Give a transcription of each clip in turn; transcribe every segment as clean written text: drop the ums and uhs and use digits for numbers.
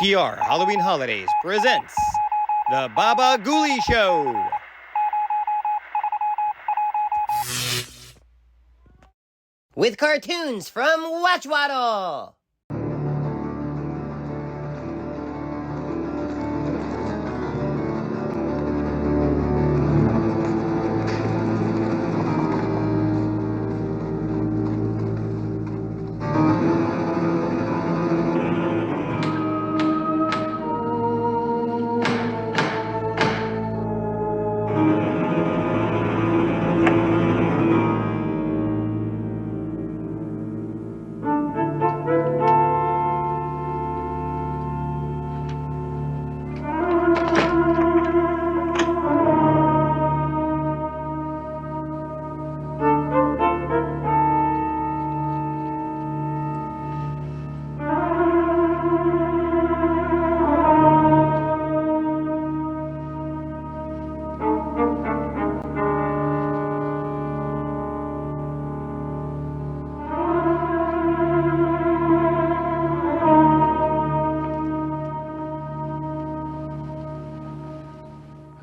OTR Halloween Holidays presents The Baba Ghoulie Show. With cartoons from Watchwaddle.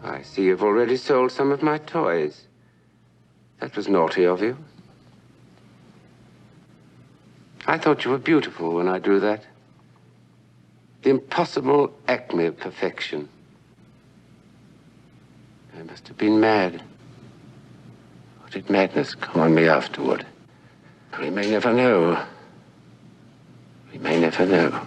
I see you've already sold some of my toys. That was naughty of you. I thought you were beautiful when I drew that. The impossible acme of perfection. I must have been mad. Or did madness come on me afterward? We may never know. We may never know.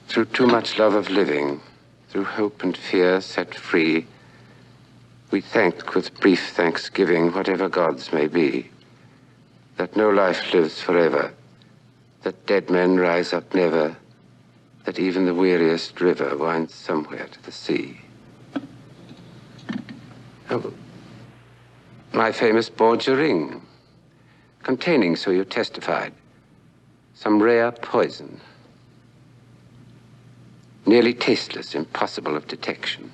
Through too much love of living, through hope and fear set free, we thank with brief thanksgiving whatever gods may be, that no life lives forever, that dead men rise up never, that even the weariest river winds somewhere to the sea. Oh, my famous Borgia ring, containing, so you testified, some rare poison. Nearly tasteless, impossible of detection.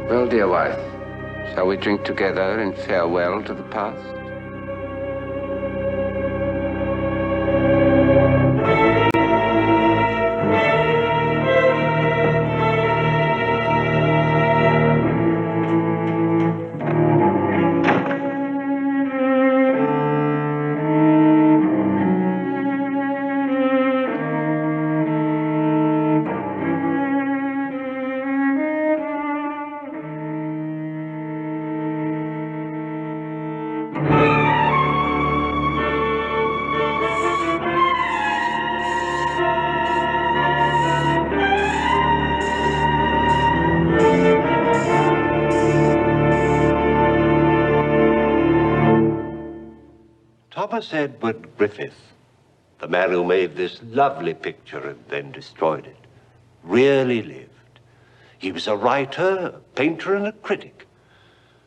Well, dear wife, shall we drink together in farewell to the past? Thomas Edward Griffith, the man who made this lovely picture and then destroyed it, really lived. He was a writer, a painter, and a critic.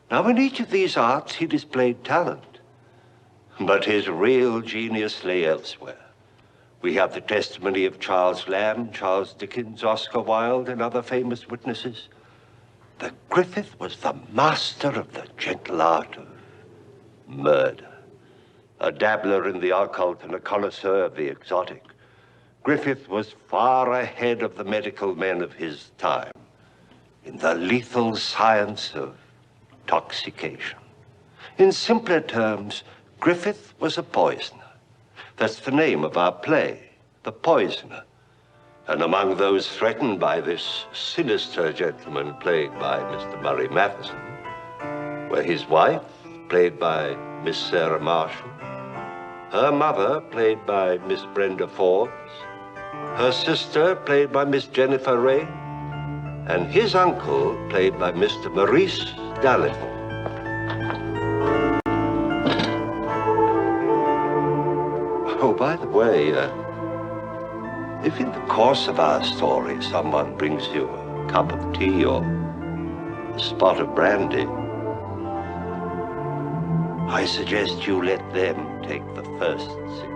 Now, in each of these arts, he displayed talent, but his real genius lay elsewhere. We have the testimony of Charles Lamb, Charles Dickens, Oscar Wilde, and other famous witnesses. But Griffith was the master of the gentle art of murder. A dabbler in the occult and a connoisseur of the exotic, Griffith was far ahead of the medical men of his time in the lethal science of intoxication. In simpler terms, Griffith was a poisoner. That's the name of our play, The Poisoner. And among those threatened by this sinister gentleman played by Mr. Murray Matheson were his wife, played by Miss Sarah Marshall, her mother, played by Miss Brenda Forbes, her sister, played by Miss Jennifer Ray, and his uncle, played by Mr. Maurice Dalrymple. Oh, by the way, if in the course of our story someone brings you a cup of tea or a spot of brandy, I suggest you let them take the first sip.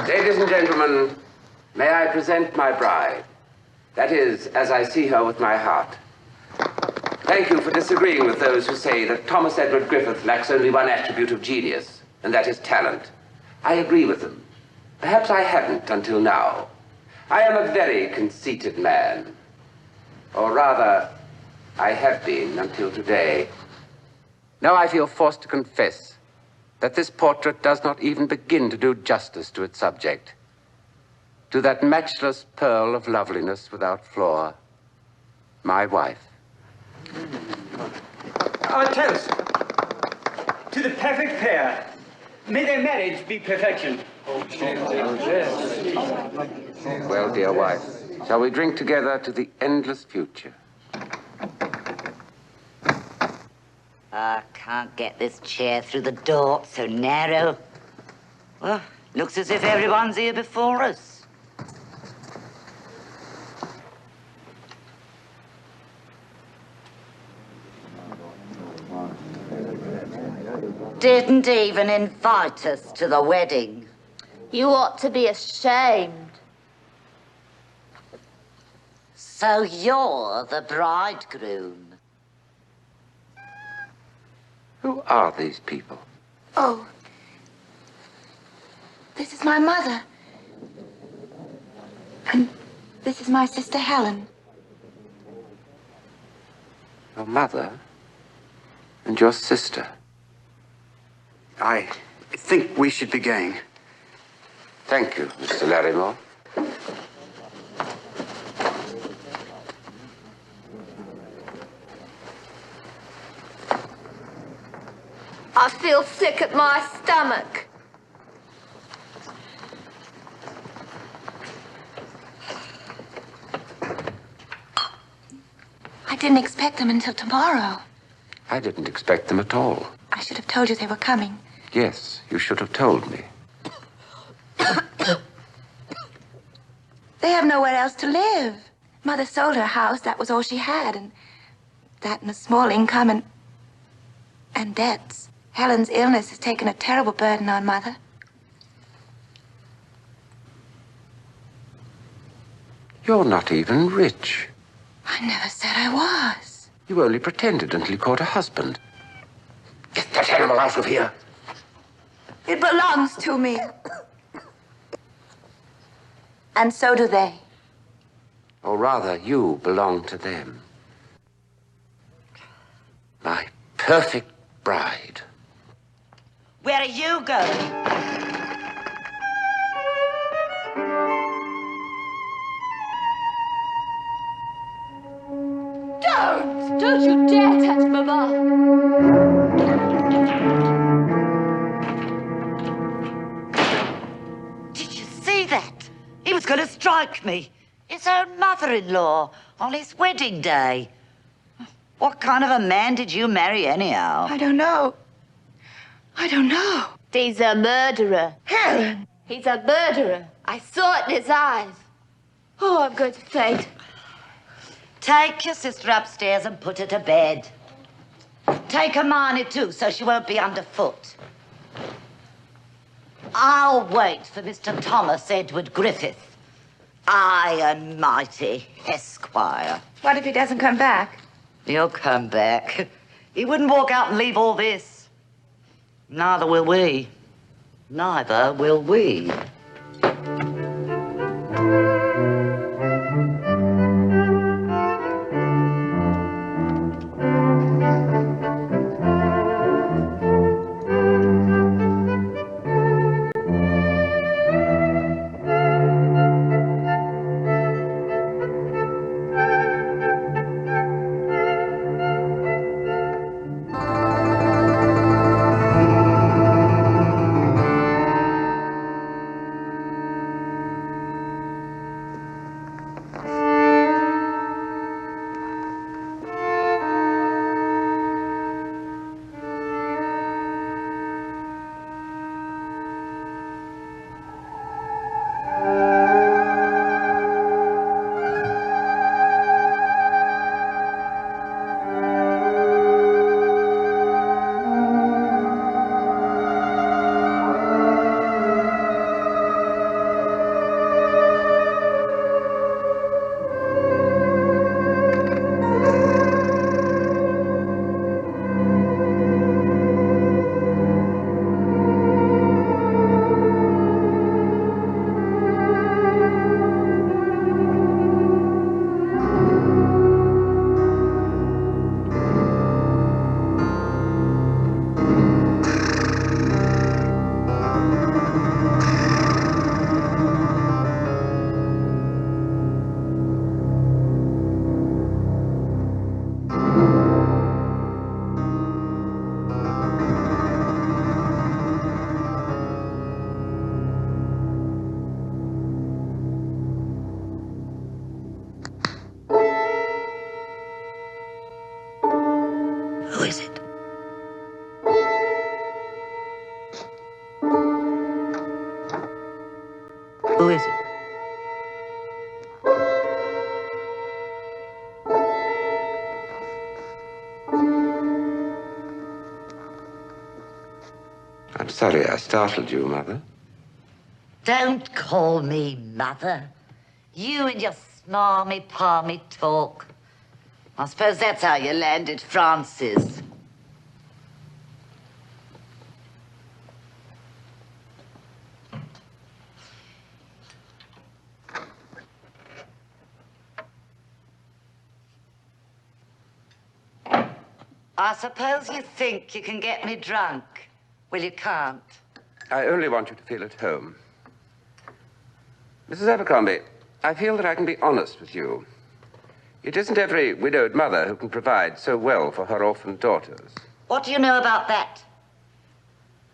Ladies and gentlemen, may I present my bride? That is, as I see her with my heart. Thank you for disagreeing with those who say that Thomas Edward Griffith lacks only one attribute of genius, and that is talent. I agree with them. Perhaps I hadn't until now. I am a very conceited man. Or rather, I have been until today. Now I feel forced to confess that this portrait does not even begin to do justice to its subject. To that matchless pearl of loveliness without flaw, my wife. Our toast to the perfect pair. May their marriage be perfection. Well, dear wife, shall we drink together to the endless future? I can't get this chair through the door, it's so narrow. Well, looks as if everyone's here before us. Didn't even invite us to the wedding. You ought to be ashamed. So you're the bridegroom. Who are these people? Oh, this is my mother. And this is my sister Helen. Your mother and your sister. I think we should be going. Thank you, Mr. Larrymore. I feel sick at my stomach. I didn't expect them until tomorrow. I didn't expect them at all. I should have told you they were coming. Yes, you should have told me. They have nowhere else to live. Mother sold her house, that was all she had, and that and a small income and debts. Helen's illness has taken a terrible burden on Mother. You're not even rich. I never said I was. You only pretended until you caught a husband. Get that animal out of here. It belongs to me. And so do they. Or rather, you belong to them. My perfect bride. Where are you going? Don't you dare touch Mama. Did you see that? He was going to strike me. His own mother-in-law on his wedding day. What kind of a man did you marry anyhow? I don't know. He's a murderer. Helen! He's a murderer. I saw it in his eyes. Oh, I'm going to faint. Take your sister upstairs and put her to bed. Take Hermione too, so she won't be underfoot. I'll wait for Mr. Thomas Edward Griffith, high and mighty Esquire. What if he doesn't come back? He'll come back. He wouldn't walk out and leave all this. Neither will we. Neither will we. I'm sorry I startled you, Mother. Don't call me Mother. You and your smarmy, palmy talk. I suppose that's how you landed Francis. I suppose you think you can get me drunk. Well, you can't. I only want you to feel at home. Mrs. Abercrombie, I feel that I can be honest with you. It isn't every widowed mother who can provide so well for her orphaned daughters. What do you know about that?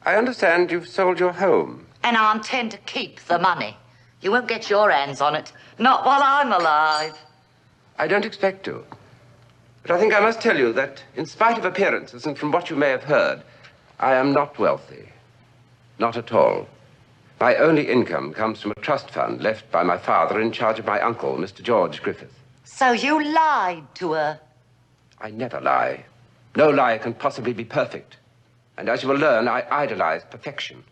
I understand you've sold your home. And I intend to keep the money. You won't get your hands on it. Not while I'm alive. I don't expect to. But I think I must tell you that, in spite of appearances and from what you may have heard, I am not wealthy. Not at all. My only income comes from a trust fund left by my father in charge of my uncle, Mr. George Griffith. So you lied to her? I never lie. No lie can possibly be perfect. And as you will learn, I idolize perfection.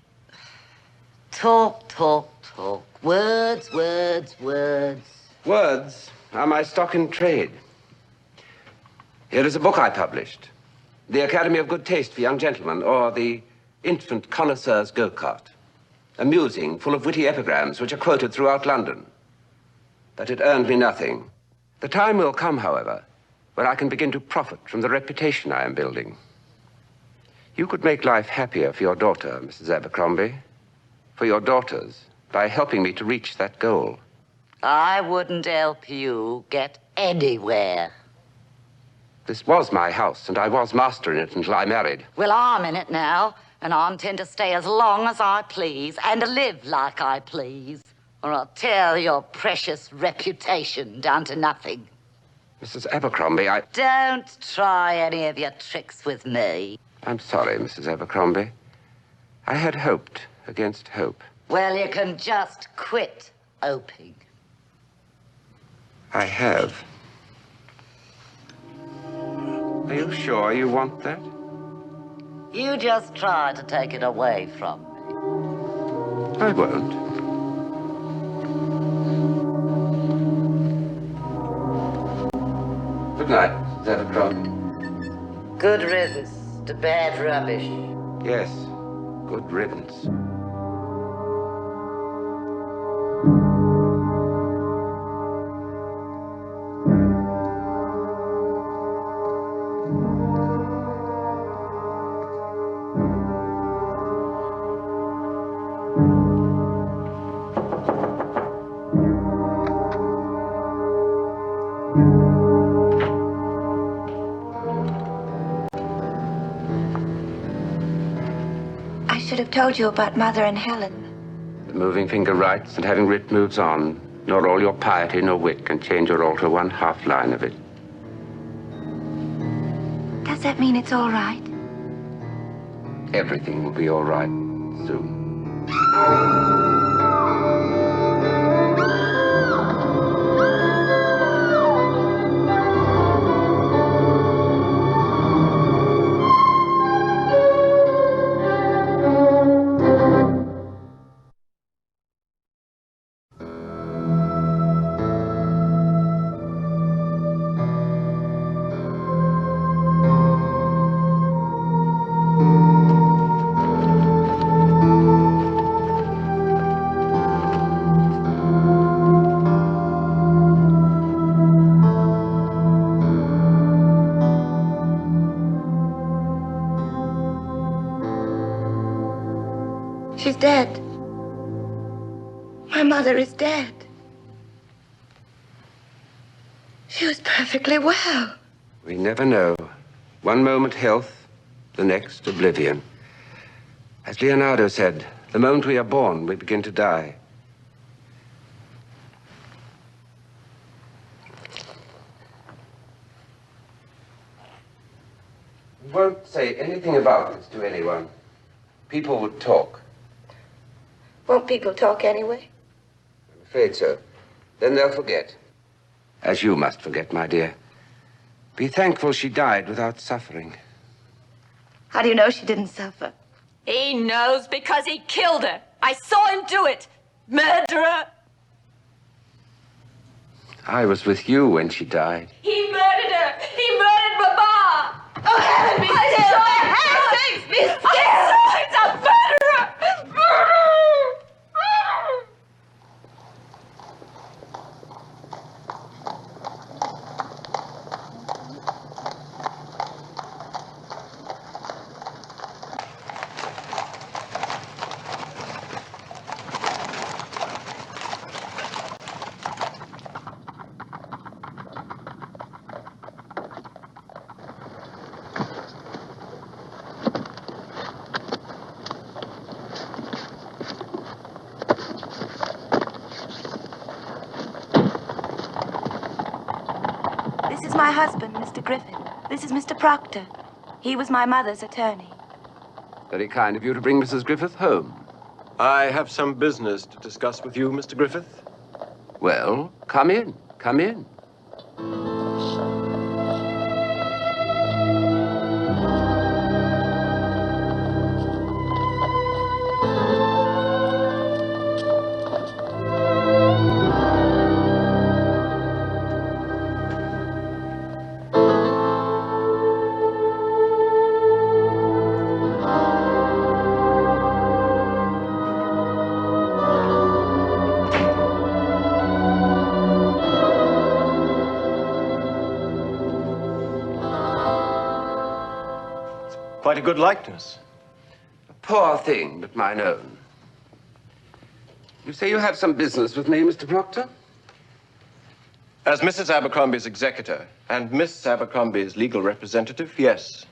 Talk, talk, talk. Words, words, words. Words are my stock in trade. Here is a book I published. The Academy of Good Taste for Young Gentlemen, or the Infant Connoisseur's Go-Kart. Amusing, full of witty epigrams which are quoted throughout London. But it earned me nothing. The time will come, however, when I can begin to profit from the reputation I am building. You could make life happier for your daughter, Mrs. Abercrombie. For your daughters, by helping me to reach that goal. I wouldn't help you get anywhere. This was my house, and I was master in it until I married. Well, I'm in it now, and I intend to stay as long as I please and live like I please, or I'll tear your precious reputation down to nothing. Mrs. Abercrombie, Don't try any of your tricks with me. I'm sorry, Mrs. Abercrombie. I had hoped against hope. Well, you can just quit hoping. I have. Are you sure you want that? You just try to take it away from me. I won't. Good night, Mrs. Abercrombie. Good riddance to bad rubbish. Yes, good riddance. I should have told you about Mother and Helen. The moving finger writes, and having writ moves on. Nor all your piety nor wit can change or alter one half line of it. Does that mean it's all right? Everything will be all right soon. She's dead. My mother is dead. She was perfectly well. We never know. One moment health, the next oblivion. As Leonardo said, the moment we are born, we begin to die. We won't say anything about this to anyone. People would talk. Won't people talk anyway? I'm afraid so. Then they'll forget. As you must forget, my dear. Be thankful she died without suffering. How do you know she didn't suffer? He knows because he killed her. I saw him do it. Murderer! I was with you when she died. He murdered her! He murdered Mama! Oh, heaven be still! Heaven be still! It's a murderer! This is my husband, Mr. Griffith. This is Mr. Proctor. He was my mother's attorney. Very kind of you to bring Mrs. Griffith home. I have some business to discuss with you, Mr. Griffith. Well, come in. Come in. Quite a good likeness. A poor thing, but mine own. You say you have some business with me, Mr. Proctor? As Mrs. Abercrombie's executor and Miss Abercrombie's legal representative, yes.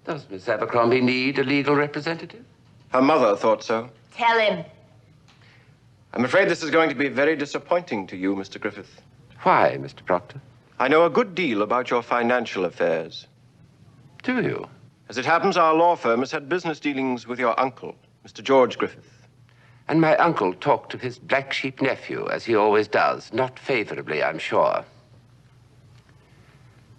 Does Miss Abercrombie need a legal representative? Her mother thought so. Tell him. I'm afraid this is going to be very disappointing to you, Mr. Griffith. Why, Mr. Proctor? I know a good deal about your financial affairs. Do you? As it happens, our law firm has had business dealings with your uncle, Mr. George Griffith. And my uncle talked to his black sheep nephew, as he always does. Not favorably, I'm sure.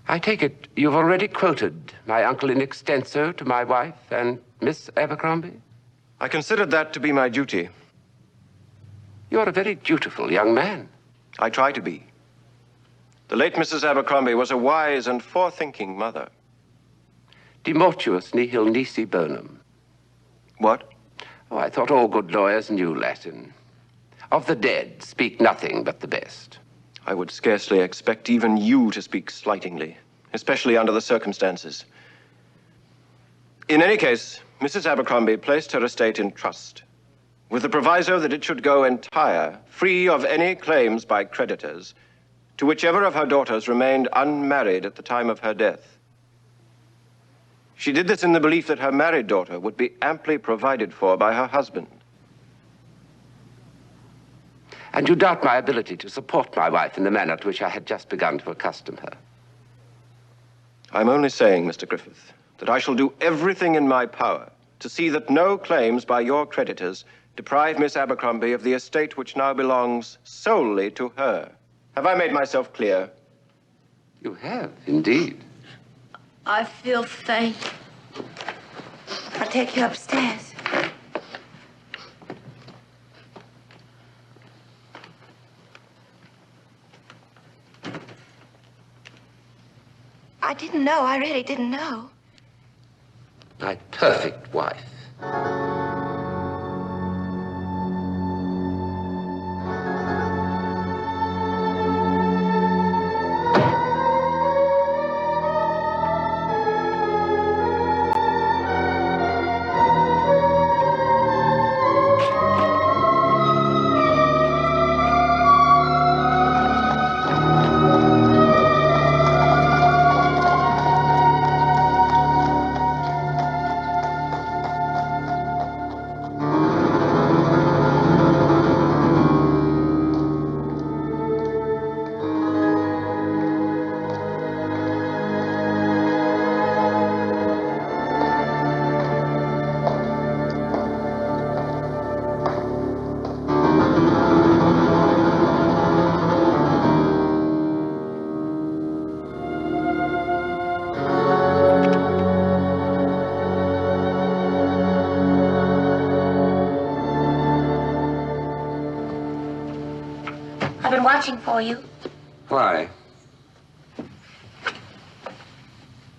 I take it you've already quoted my uncle in extenso to my wife and Miss Abercrombie? I considered that to be my duty. You're a very dutiful young man. I try to be. The late Mrs. Abercrombie was a wise and forethinking mother. De mortuis nihil nisi bonum. What? Oh, I thought all good lawyers knew Latin. Of the dead, speak nothing but the best. I would scarcely expect even you to speak slightingly, especially under the circumstances. In any case, Mrs. Abercrombie placed her estate in trust, with the proviso that it should go entire, free of any claims by creditors, to whichever of her daughters remained unmarried at the time of her death. She did this in the belief that her married daughter would be amply provided for by her husband. And you doubt my ability to support my wife in the manner to which I had just begun to accustom her. I'm only saying, Mr. Griffith, that I shall do everything in my power to see that no claims by your creditors deprive Miss Abercrombie of the estate which now belongs solely to her. Have I made myself clear? You have, indeed. I feel faint. I'll take you upstairs. I didn't know. I really didn't know. My perfect wife. I've been watching for you. Why?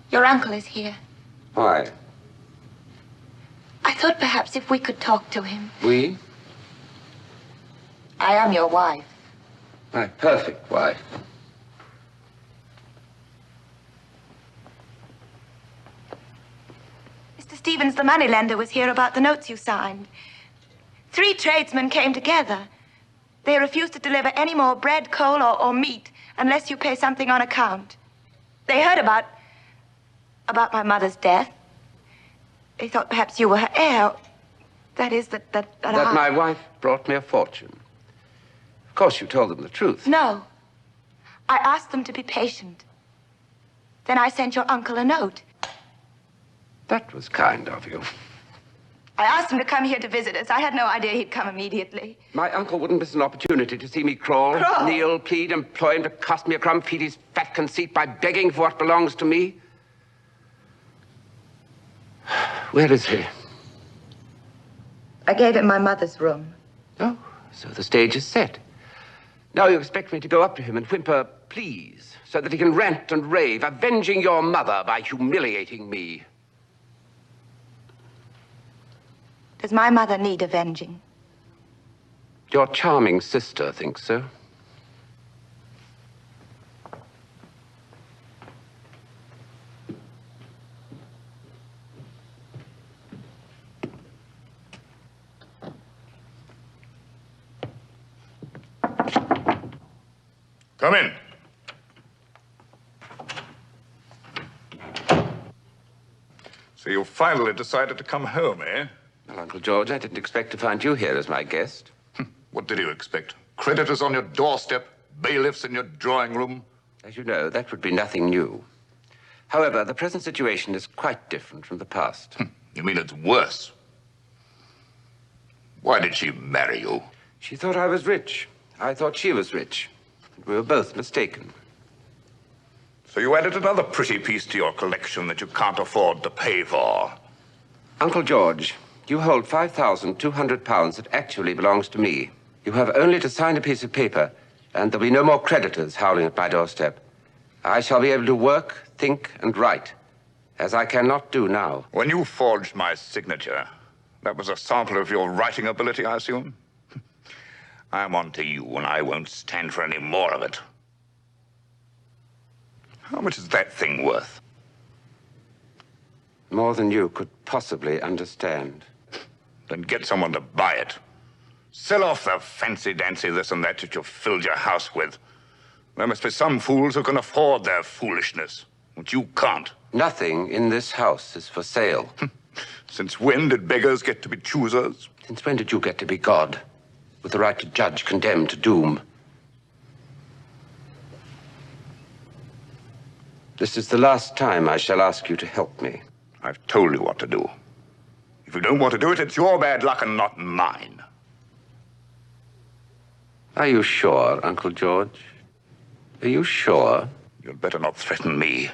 Your uncle is here. Why? I thought perhaps if we could talk to him. We? I am your wife. My perfect wife. Mr. Stevens, the moneylender, was here about the notes you signed. 3 tradesmen came together. They refused to deliver any more bread, coal, or meat unless you pay something on account. They heard about my mother's death. They thought perhaps you were her heir. That is, that my wife brought me a fortune. Of course, you told them the truth. No. I asked them to be patient. Then I sent your uncle a note. That was kind of you. I asked him to come here to visit us. I had no idea he'd come immediately. My uncle wouldn't miss an opportunity to see me crawl, kneel, plead, employ him to cost me a crumb, feed his fat conceit by begging for what belongs to me. Where is he? I gave him my mother's room. Oh, so the stage is set. Now you expect me to go up to him and whimper, please, so that he can rant and rave, avenging your mother by humiliating me. Does my mother need avenging? Your charming sister thinks so. Come in. So you finally decided to come home, eh? Well, Uncle George, I didn't expect to find you here as my guest. What did you expect? Creditors on your doorstep, bailiffs in your drawing room? As you know, that would be nothing new. However, the present situation is quite different from the past. You mean it's worse? Why did she marry you? She thought I was rich. I thought she was rich. We were both mistaken. So you added another pretty piece to your collection that you can't afford to pay for. Uncle George, you hold £5,200 that actually belongs to me. You have only to sign a piece of paper, and there'll be no more creditors howling at my doorstep. I shall be able to work, think, and write, as I cannot do now. When you forged my signature, that was a sample of your writing ability, I assume? I'm on to you, and I won't stand for any more of it. How much is that thing worth? More than you could possibly understand. Then get someone to buy it. Sell off the fancy-dancy this and that you've filled your house with. There must be some fools who can afford their foolishness, but you can't. Nothing in this house is for sale. Since when did beggars get to be choosers? Since when did you get to be God, with the right to judge, condemn, to doom? This is the last time I shall ask you to help me. I've told you what to do. If you don't want to do it, it's your bad luck and not mine. Are you sure, Uncle George? Are you sure? You'd better not threaten me.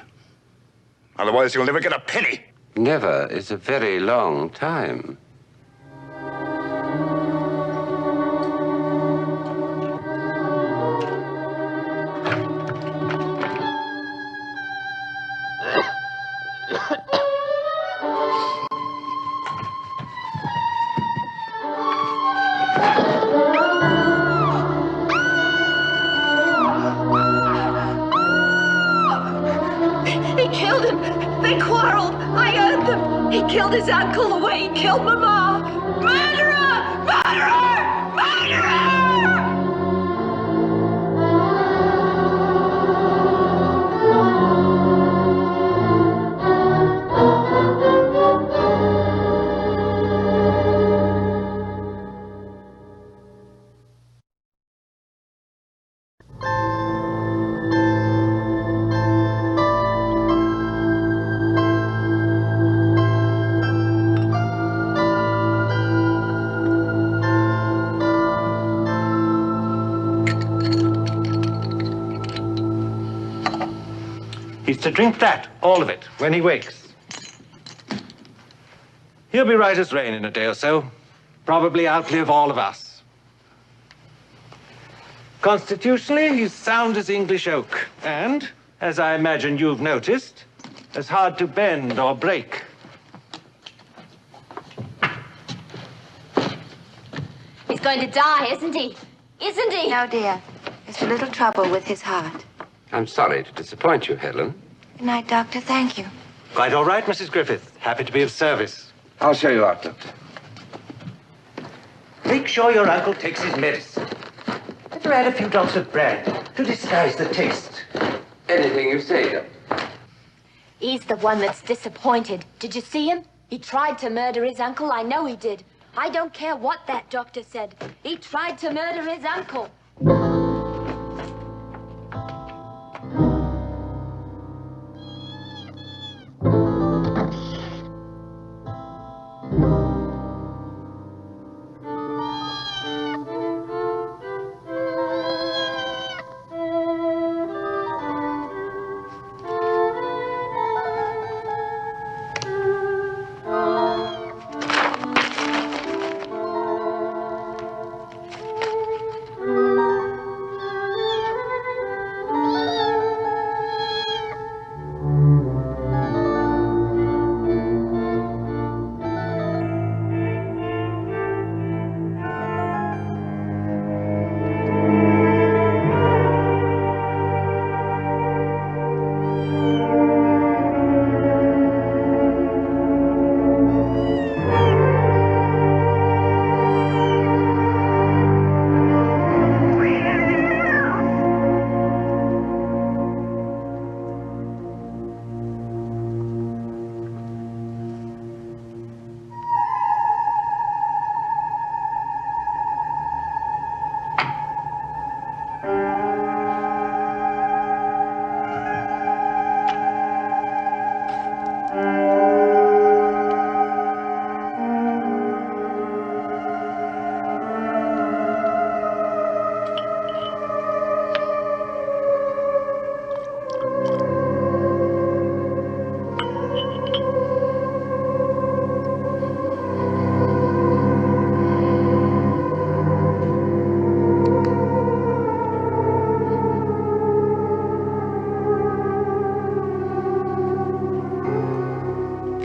Otherwise, you'll never get a penny. Never is a very long time. Killed his uncle the way he killed Mama. Murderer! Murderer! Murderer! He's to drink that, all of it, when he wakes. He'll be right as rain in a day or so. Probably outlive all of us. Constitutionally, he's sound as English oak. And, as I imagine you've noticed, as hard to bend or break. He's going to die, isn't he? Isn't he? No, dear. There's a little trouble with his heart. I'm sorry to disappoint you, Helen. Good night, Doctor. Thank you. Quite all right, Mrs. Griffith. Happy to be of service. I'll show you out, Doctor. Make sure your uncle takes his medicine. Better add a few drops of bread to disguise the taste. Anything you say, Doctor. He's the one that's disappointed. Did you see him? He tried to murder his uncle. I know he did. I don't care what that doctor said. He tried to murder his uncle.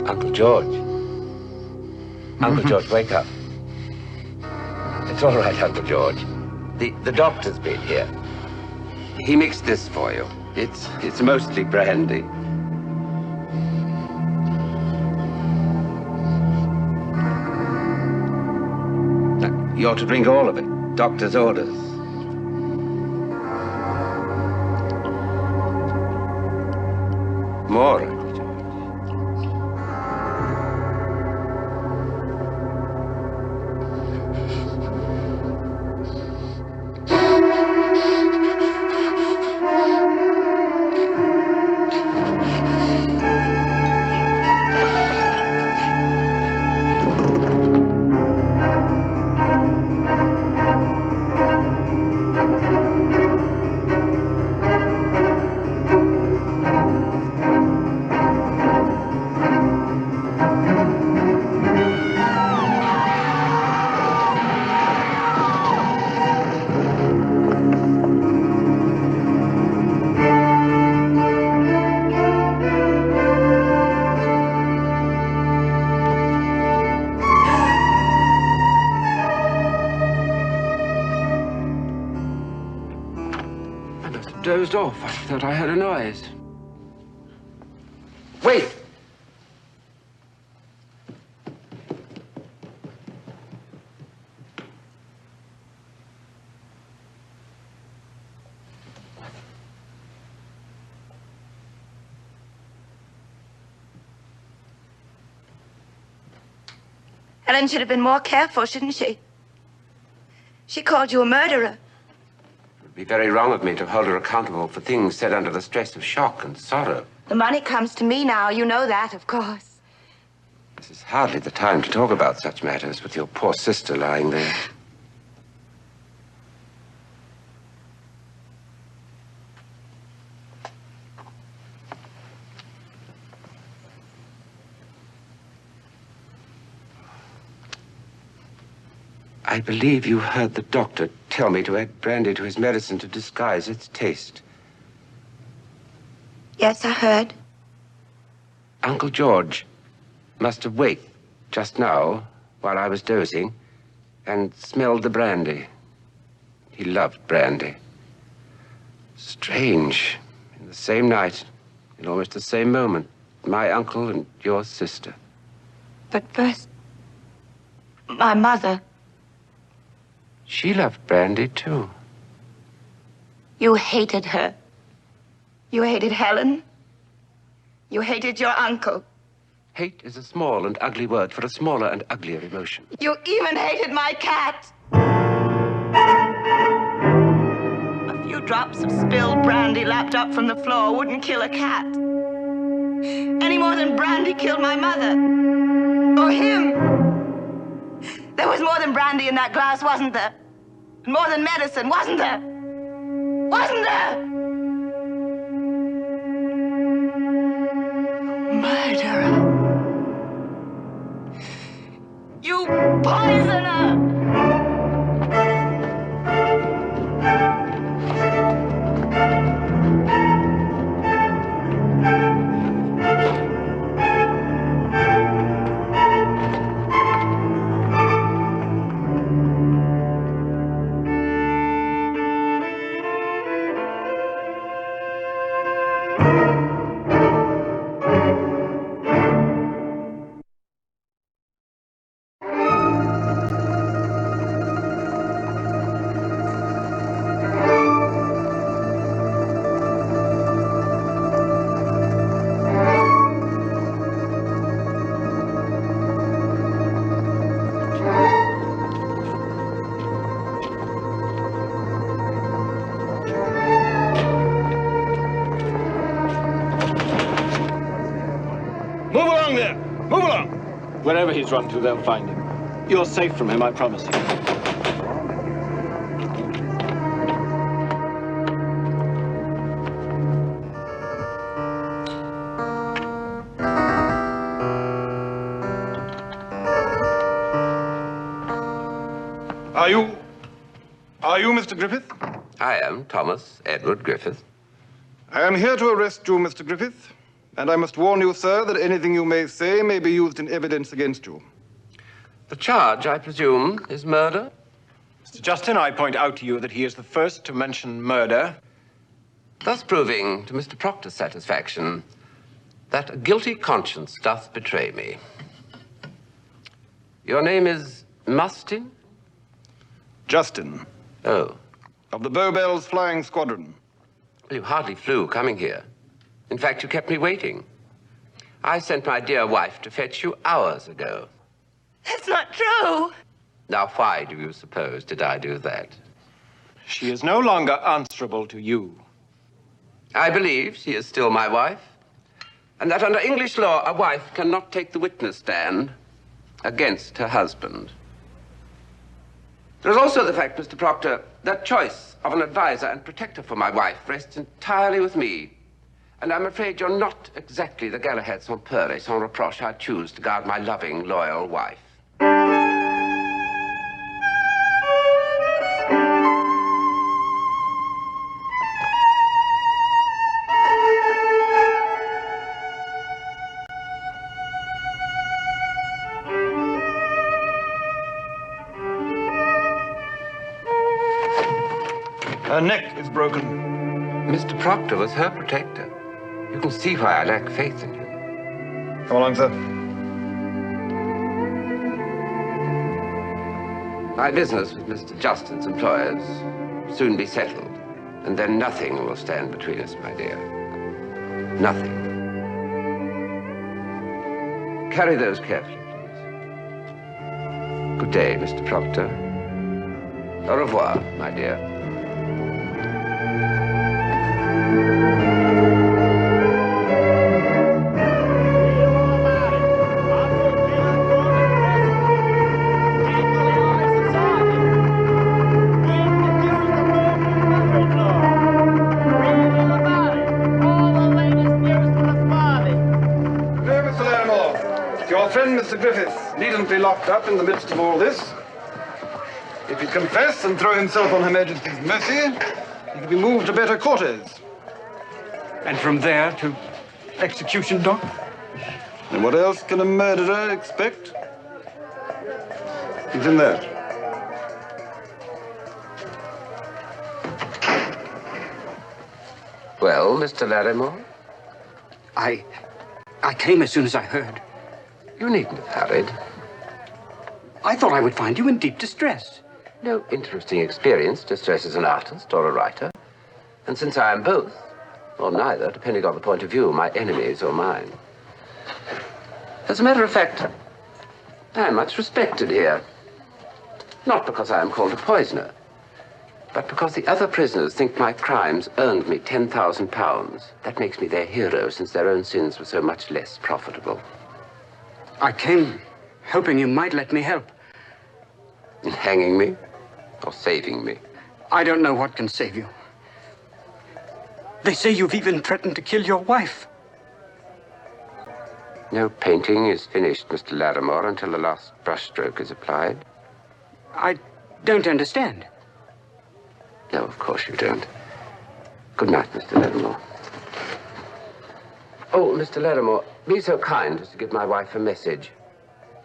Uncle George. Uncle George, wake up. It's all right, Uncle George. The doctor's been here. He mixed this for you. It's mostly brandy. You ought to drink all of it. Doctor's orders. More, Uncle George. Dozed off. I thought I heard a noise. Wait! Helen should have been more careful, shouldn't she? She called you a murderer. It would be very wrong of me to hold her accountable for things said under the stress of shock and sorrow. The money comes to me now. You know that, of course. This is hardly the time to talk about such matters with your poor sister lying there. I believe you heard the doctor tell me to add brandy to his medicine to disguise its taste. Yes, I heard. Uncle George must have waked just now while I was dozing and smelled the brandy. He loved brandy. Strange. In the same night, in almost the same moment, my uncle and your sister. But first, my mother. She loved brandy, too. You hated her. You hated Helen. You hated your uncle. Hate is a small and ugly word for a smaller and uglier emotion. You even hated my cat. A few drops of spilled brandy lapped up from the floor wouldn't kill a cat. Any more than brandy killed my mother. Or him. There was more than brandy in that glass, wasn't there? And more than medicine, wasn't there? Wasn't there? Murderer. You poisoner! Wherever he's run to, they'll find him. You're safe from him, I promise you. Are you Mr. Griffith? I am Thomas Edward Griffith. I am here to arrest you, Mr. Griffith. And I must warn you, sir, that anything you may say may be used in evidence against you. The charge, I presume, is murder? Mr. Justin, I point out to you that he is the first to mention murder. Thus proving, to Mr. Proctor's satisfaction, that a guilty conscience doth betray me. Your name is Mustin? Justin. Oh. Of the Bowbells Flying Squadron. Well, you hardly flew coming here. In fact, you kept me waiting. I sent my dear wife to fetch you hours ago. That's not true. Now, why do you suppose did I do that? She is no longer answerable to you. I believe she is still my wife, and that under English law, a wife cannot take the witness stand against her husband. There's also the fact, Mr. Proctor, that choice of an advisor and protector for my wife rests entirely with me. And I'm afraid you're not exactly the Galahad sans peur et sans reproche I choose to guard my loving, loyal wife. Her neck is broken. Mr. Proctor was her protector. You can see why I lack faith in him. Come along, sir. My business with Mr. Justin's employers will soon be settled, and then nothing will stand between us, my dear. Nothing. Carry those carefully, please. Good day, Mr. Proctor. Au revoir, my dear. Mr. Griffith needn't be locked up in the midst of all this. If he'd confess and throw himself on Her Majesty's mercy, he could be moved to better quarters. And from there to execution, Doc? And what else can a murderer expect? He's in there. Well, Mr. Larimore? I came as soon as I heard. You needn't have hurried. I thought I would find you in deep distress. No interesting experience distresses an artist or a writer. And since I am both, or neither, depending on the point of view, my enemies or mine. As a matter of fact, I am much respected here. Not because I am called a poisoner, but because the other prisoners think my crimes earned me £10,000. That makes me their hero, since their own sins were so much less profitable. I came hoping you might let me help. In hanging me or saving me? I don't know what can save you. They say you've even threatened to kill your wife. No painting is finished, Mr. Larimore, until the last brushstroke is applied. I don't understand. No, of course you don't. Good night, Mr. Larimore. Oh, Mr. Larimore, be so kind as to give my wife a message.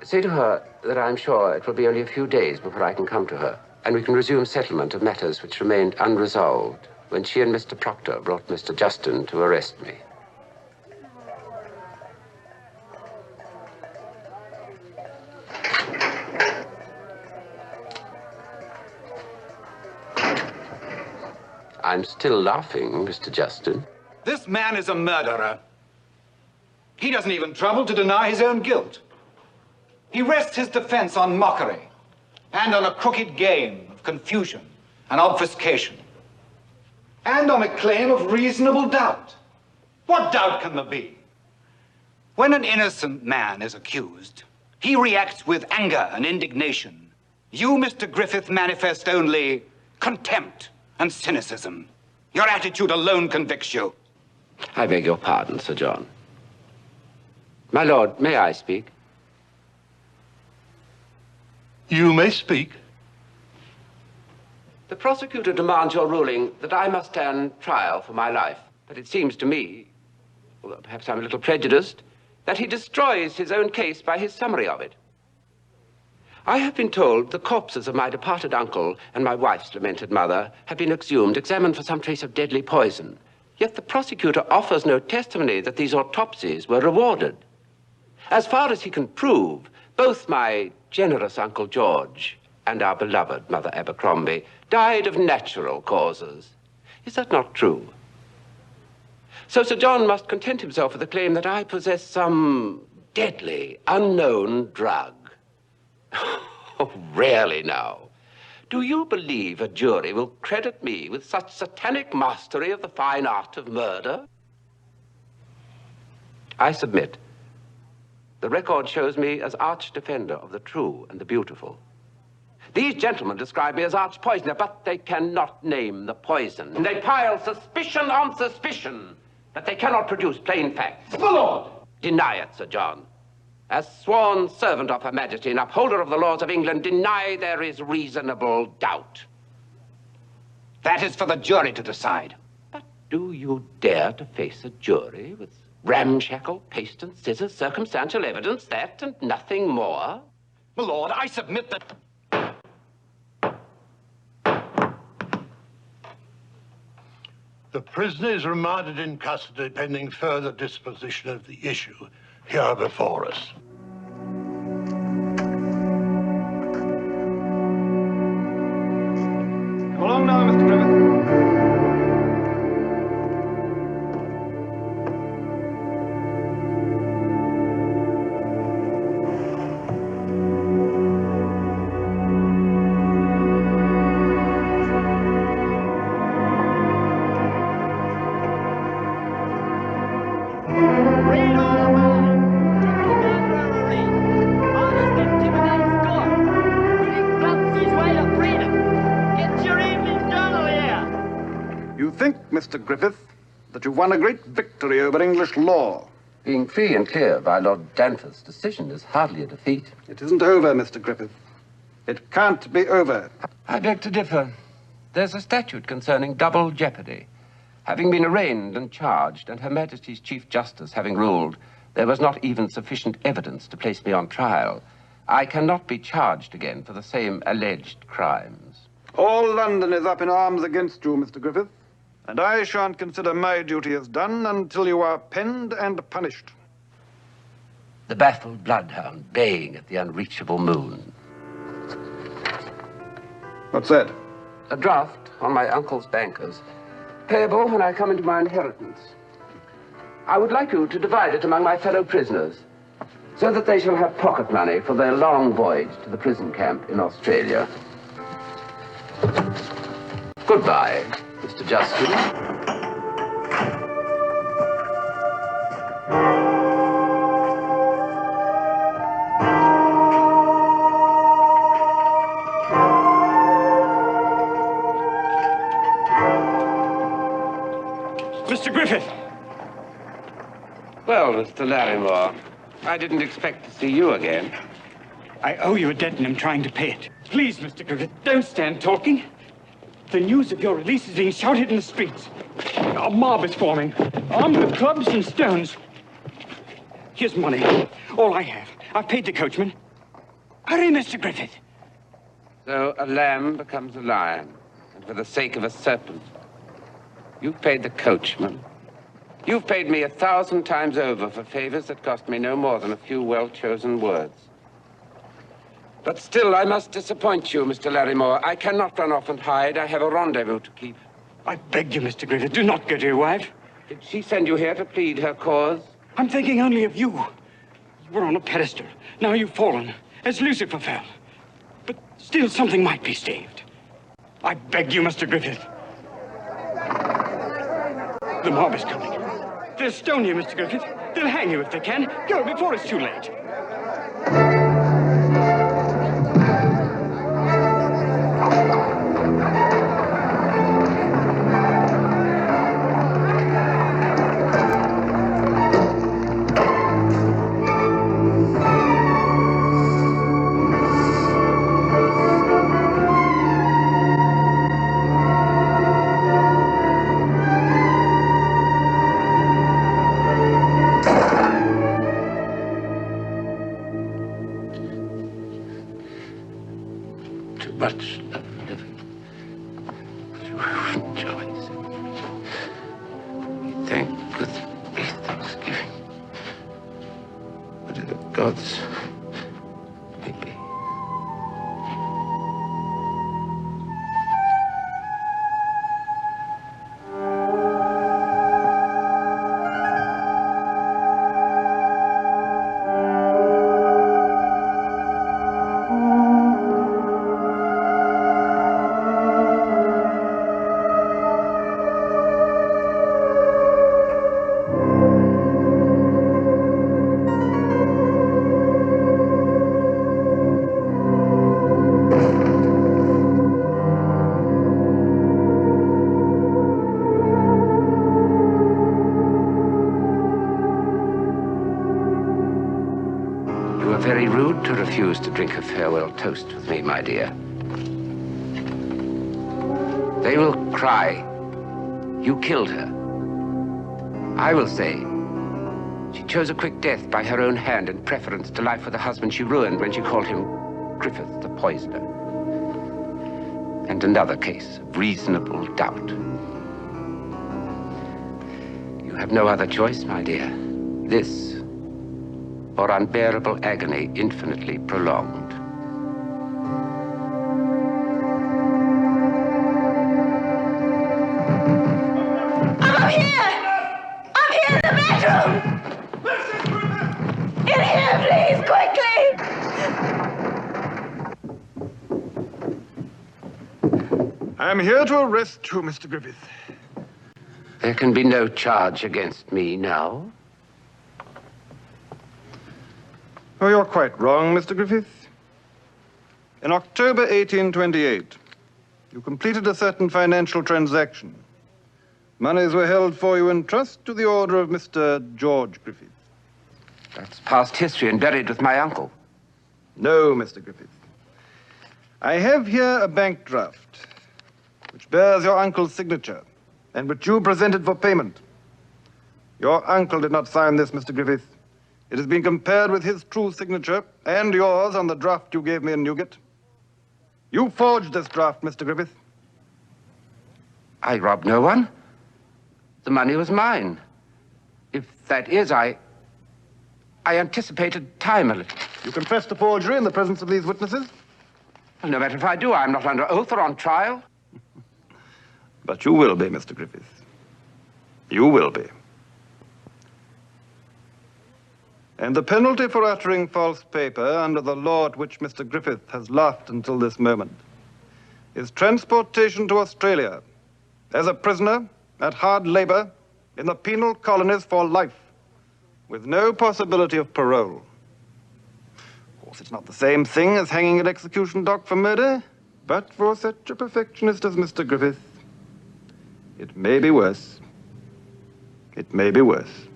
Say to her that I'm sure it will be only a few days before I can come to her, and we can resume settlement of matters which remained unresolved when she and Mr. Proctor brought Mr. Justin to arrest me. I'm still laughing, Mr. Justin. This man is a murderer. He doesn't even trouble to deny his own guilt. He rests his defense on mockery and on a crooked game of confusion and obfuscation and on a claim of reasonable doubt. What doubt can there be? When an innocent man is accused, he reacts with anger and indignation. You, Mr. Griffith, manifest only contempt and cynicism. Your attitude alone convicts you. I beg your pardon, Sir John. My lord, may I speak? You may speak. The prosecutor demands your ruling that I must stand trial for my life. But it seems to me, although perhaps I'm a little prejudiced, that he destroys his own case by his summary of it. I have been told the corpses of my departed uncle and my wife's lamented mother have been exhumed, examined for some trace of deadly poison. Yet the prosecutor offers no testimony that these autopsies were rewarded. As far as he can prove, both my generous Uncle George and our beloved Mother Abercrombie died of natural causes. Is that not true? So Sir John must content himself with the claim that I possess some deadly, unknown drug. Oh, really now? Do you believe a jury will credit me with such satanic mastery of the fine art of murder? I submit. The record shows me as arch-defender of the true and the beautiful. These gentlemen describe me as arch-poisoner, but they cannot name the poison. And they pile suspicion on suspicion, but they cannot produce plain facts. My lord! Deny it, Sir John. As sworn servant of Her Majesty and upholder of the laws of England, deny there is reasonable doubt. That is for the jury to decide. But do you dare to face a jury with ramshackle, paste and scissors, circumstantial evidence, that and nothing more? My lord, I submit that... The prisoner is remanded in custody pending further disposition of the issue here before us. Come along now, Mr. Griffith. Mr. Griffith, that you've won a great victory over English law. Being free and clear by Lord Danforth's decision is hardly a defeat. It isn't over, Mr. Griffith. It can't be over. I beg to differ. There's a statute concerning double jeopardy. Having been arraigned and charged, and Her Majesty's Chief Justice having ruled there was not even sufficient evidence to place me on trial, I cannot be charged again for the same alleged crimes. All London is up in arms against you, Mr. Griffith, and I shan't consider my duty as done until you are penned and punished. The baffled bloodhound baying at the unreachable moon. What's that? A draft on my uncle's bankers, payable when I come into my inheritance. I would like you to divide it among my fellow prisoners, so that they shall have pocket money for their long voyage to the prison camp in Australia. Goodbye, Mr. Justin. Mr. Griffith! Well, Mr. Larrimore, I didn't expect to see you again. I owe you a debt and I'm trying to pay it. Please, Mr. Griffith, don't stand talking. The news of your release is being shouted in the streets. A mob is forming, armed with clubs and stones. Here's money, all I have. I've paid the coachman. Hurry, Mr. Griffith. So a lamb becomes a lion, and for the sake of a serpent. You've paid the coachman. You've paid me 1,000 times over for favors that cost me no more than a few well-chosen words. But still, I must disappoint you, Mr. Larrimore. I cannot run off and hide. I have a rendezvous to keep. I beg you, Mr. Griffith, do not go to your wife. Did she send you here to plead her cause? I'm thinking only of you. You were on a pedestal. Now you've fallen, as Lucifer fell. But still, something might be saved. I beg you, Mr. Griffith. The mob is coming. They'll stone you, Mr. Griffith. They'll hang you if they can. Go before it's too late. Very rude to refuse to drink a farewell toast with me, my dear. They will cry, you killed her. I will say, she chose a quick death by her own hand in preference to life with the husband she ruined when she called him Griffith the poisoner. And another case of reasonable doubt. You have no other choice, my dear. This or unbearable agony infinitely prolonged. I'm here! I'm here in the bedroom! In here, please, quickly! I'm here to arrest you, Mr. Griffith. There can be no charge against me now. Oh, you're quite wrong, Mr. Griffith. In October 1828, you completed a certain financial transaction. Monies were held for you in trust to the order of Mr. George Griffith. That's past history and buried with my uncle. No, Mr. Griffith. I have here a bank draft, which bears your uncle's signature, and which you presented for payment. Your uncle did not sign this, Mr. Griffith. It has been compared with his true signature and yours on the draft you gave me in Newgate. You forged this draft, Mr. Griffith. I robbed no one. The money was mine. If that is, I anticipated time a little. You confess to forgery in the presence of these witnesses? Well, no matter if I do, I'm not under oath or on trial. But you will be, Mr. Griffith. You will be. And the penalty for uttering false paper under the law at which Mr. Griffith has laughed until this moment is transportation to Australia as a prisoner at hard labor in the penal colonies for life, with no possibility of parole. Of course, it's not the same thing as hanging at execution dock for murder, but for such a perfectionist as Mr. Griffith, it may be worse. It may be worse.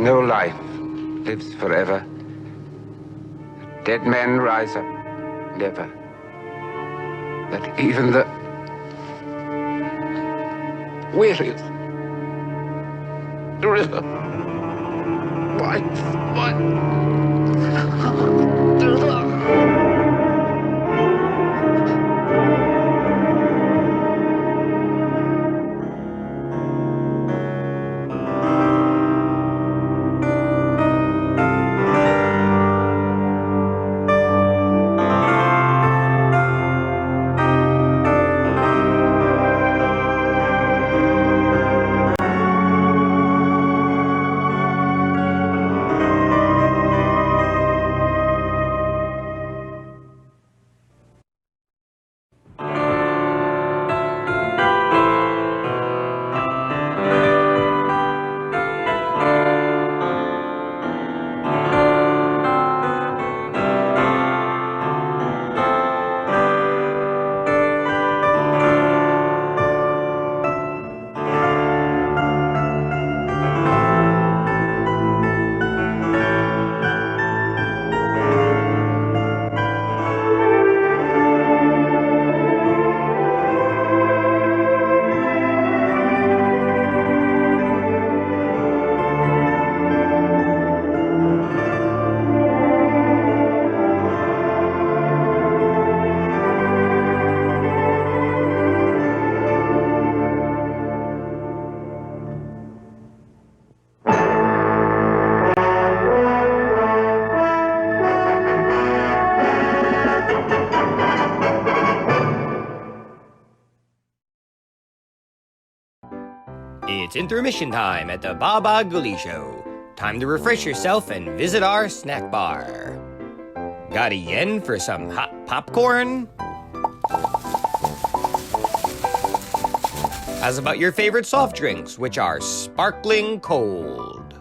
No life lives forever. Dead men rise up, never. That even the weariest river winds through the... It's intermission time at the Baba Ghoulie Show. Time to refresh yourself and visit our snack bar. Got a yen for some hot popcorn? How's about your favorite soft drinks, which are sparkling cold?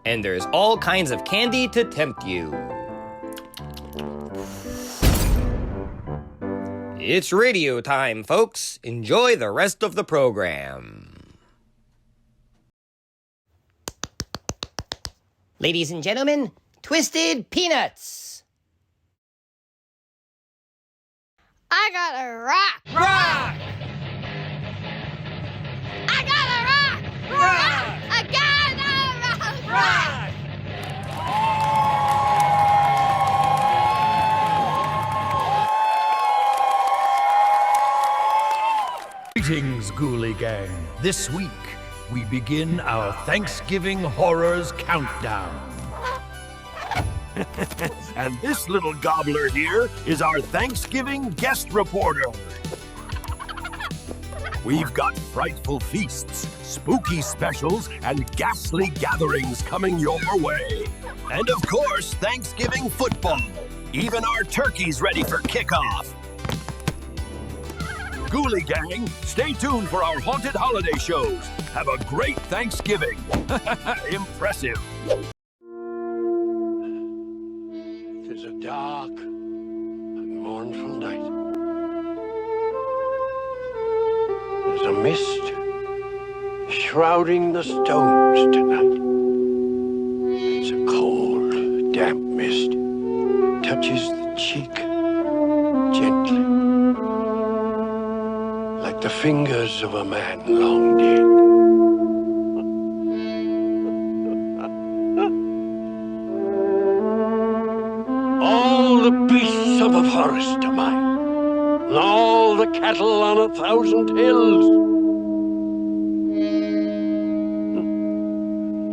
And there's all kinds of candy to tempt you. It's radio time, folks. Enjoy the rest of the program. Ladies and gentlemen, Twisted Peanuts. I got a rock. Rock! I got a rock. Rock! I got a rock. Rock! Greetings, Ghoulie Gang. This week, we begin our Thanksgiving Horrors Countdown. And this little gobbler here is our Thanksgiving guest reporter. We've got frightful feasts, spooky specials, and ghastly gatherings coming your way. And of course, Thanksgiving football. Even our turkey's ready for kickoff. Ghoulie Gang, stay tuned for our haunted holiday shows. Have a great Thanksgiving. Impressive. Tis a dark and mournful night. There's a mist shrouding the stones tonight. It's a cold, damp mist. Touches the cheek gently, like the fingers of a man long dead. All the beasts of the forest are mine, and all the cattle on 1,000 hills.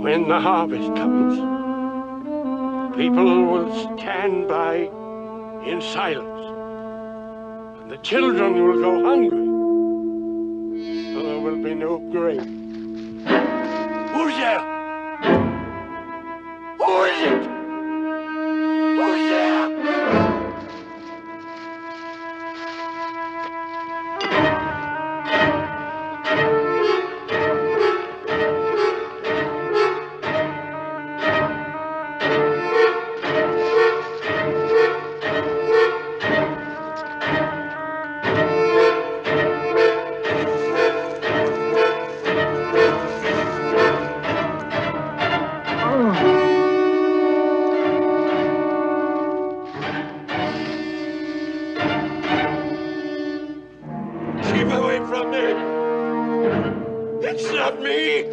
When the harvest comes, people will stand by in silence, and the children will go hungry, so there will be no grain. Who's there? Who is it? Who's there? Keep away from me! It's not me!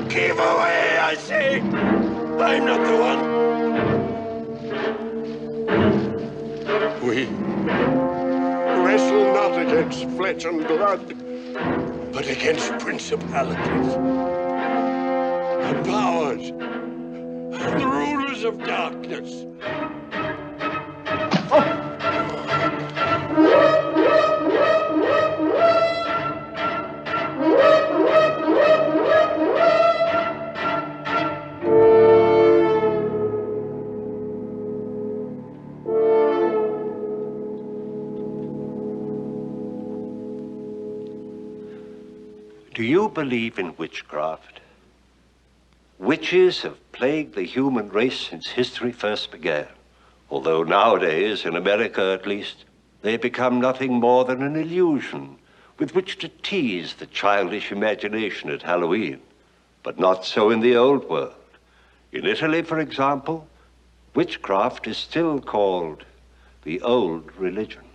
Keep away, I say! I'm not the one! We wrestle not against flesh and blood, but against principalities and powers and the rulers of darkness. Do you believe in witchcraft? Witches have plagued the human race since history first began. Although nowadays, in America at least, they become nothing more than an illusion with which to tease the childish imagination at Halloween. But not so in the old world. In Italy, for example, witchcraft is still called the old religion.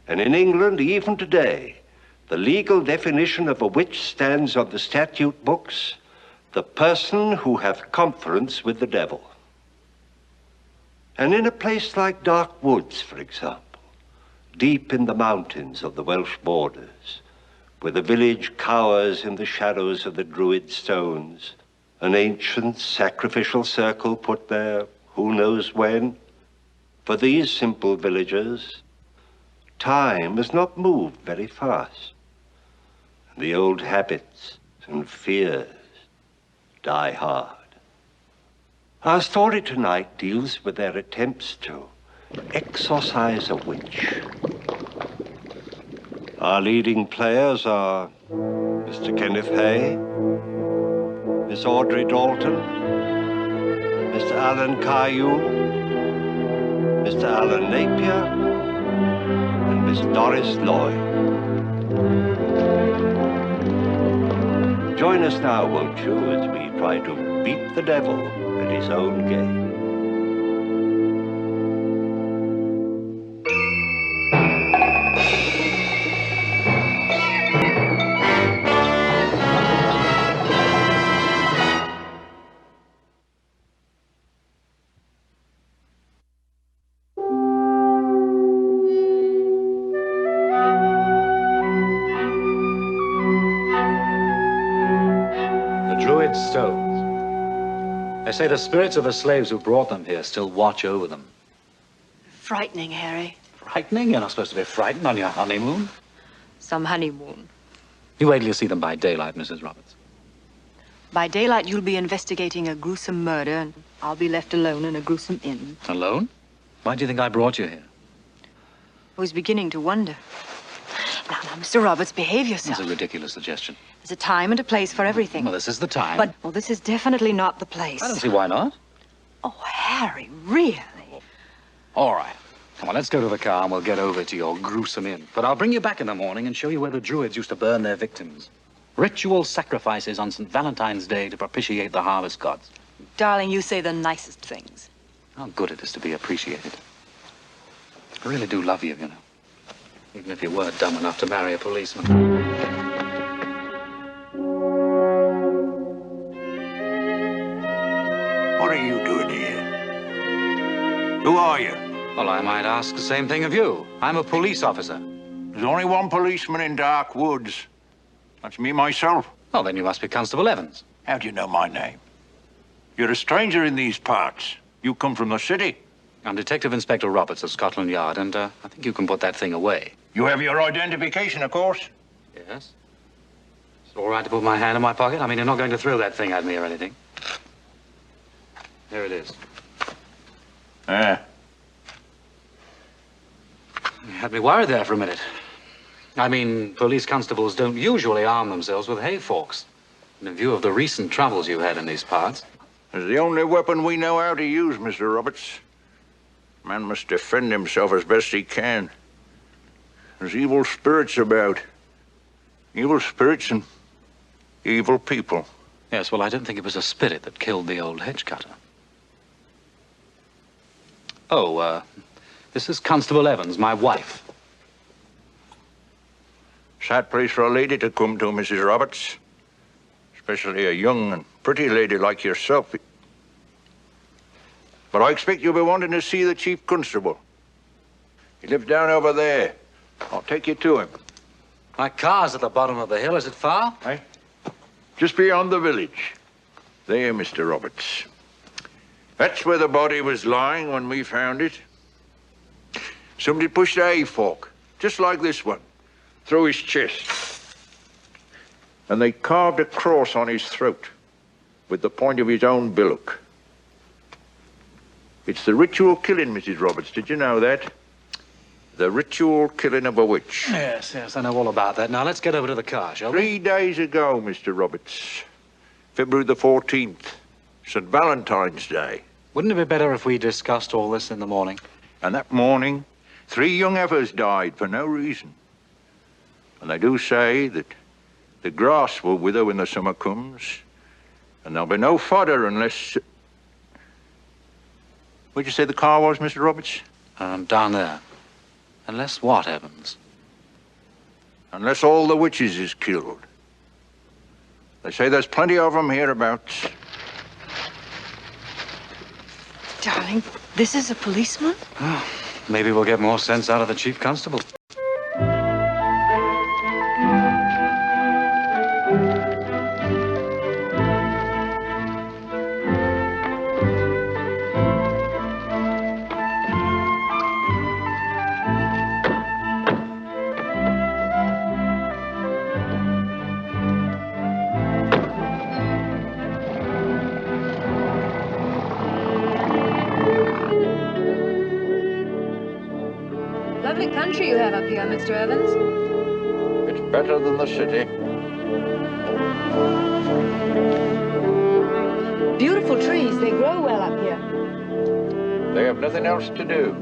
And in England, even today, the legal definition of a witch stands on the statute books: the person who hath conference with the devil. And in a place like Dark Woods, for example, deep in the mountains of the Welsh borders, where the village cowers in the shadows of the Druid stones, an ancient sacrificial circle put there, who knows when, for these simple villagers, time has not moved very fast. The old habits and fears die hard. Our story tonight deals with their attempts to exorcise a witch. Our leading players are Mr. Kenneth Hay, Miss Audrey Dalton, Mr. Alan Caillou, Mr. Alan Napier, and Miss Doris Lloyd. Join us now, won't you, as we try to beat the devil at his own game. Stones. They say the spirits of the slaves who brought them here still watch over them. Frightening, Harry. Frightening? You're not supposed to be frightened on your honeymoon. Some honeymoon. You wait till you see them by daylight, Mrs. Roberts. By daylight, you'll be investigating a gruesome murder, and I'll be left alone in a gruesome inn. Alone? Why do you think I brought you here? I was beginning to wonder. Now, Mr. Roberts, behave yourself. That's a ridiculous suggestion. There's a time and a place for everything. Well, this is the time. But, well, this is definitely not the place. I don't see why not. Oh, Harry, really? All right. Come on, let's go to the car and we'll get over to your gruesome inn. But I'll bring you back in the morning and show you where the Druids used to burn their victims. Ritual sacrifices on St. Valentine's Day to propitiate the harvest gods. Darling, you say the nicest things. How good it is to be appreciated. I really do love you, you know. Even if you were dumb enough to marry a policeman. What are you doing here? Who are you? Well, I might ask the same thing of you. I'm a police officer. There's only one policeman in Dark Woods. That's me myself. Oh, then you must be Constable Evans. How do you know my name? You're a stranger in these parts. You come from the city. I'm Detective Inspector Roberts of Scotland Yard, and I think you can put that thing away. You have your identification, of course. Yes. Is it all right to put my hand in my pocket? I mean, you're not going to throw that thing at me or anything. There it is. Ah. You had me worried there for a minute. I mean, police constables don't usually arm themselves with hay forks. In view of the recent troubles you've had in these parts. It's the only weapon we know how to use, Mr. Roberts. Man must defend himself as best he can. There's evil spirits about. Evil spirits and evil people. Yes, well, I don't think it was a spirit that killed the old hedge cutter. Oh, this is Constable Evans, my wife. Sad place for a lady to come to, Mrs. Roberts. Especially a young and pretty lady like yourself. But I expect you'll be wanting to see the Chief Constable. He lives down over there. I'll take you to him. My car's at the bottom of the hill. Is it far? Aye. Just beyond the village. There, Mr. Roberts. That's where the body was lying when we found it. Somebody pushed a hay fork, just like this one, through his chest. And they carved a cross on his throat with the point of his own billock. It's the ritual killing, Mrs. Roberts. Did you know that? The ritual killing of a witch. Yes, I know all about that. Now, let's get over to the car, shall we? 3 days ago, Mr. Roberts. February the 14th. St. Valentine's Day. Wouldn't it be better if we discussed all this in the morning? And that morning, 3 young heifers died for no reason. And they do say that the grass will wither when the summer comes, and there'll be no fodder unless... Where'd you say the car was, Mr. Roberts? Down there. Unless what, Evans? Unless all the witches is killed. They say there's plenty of them hereabouts. Darling, this is a policeman? Oh, maybe we'll get more sense out of the Chief Constable. Lovely country you have up here, Mr. Evans. It's better than the city. Beautiful trees. They grow well up here. They have nothing else to do.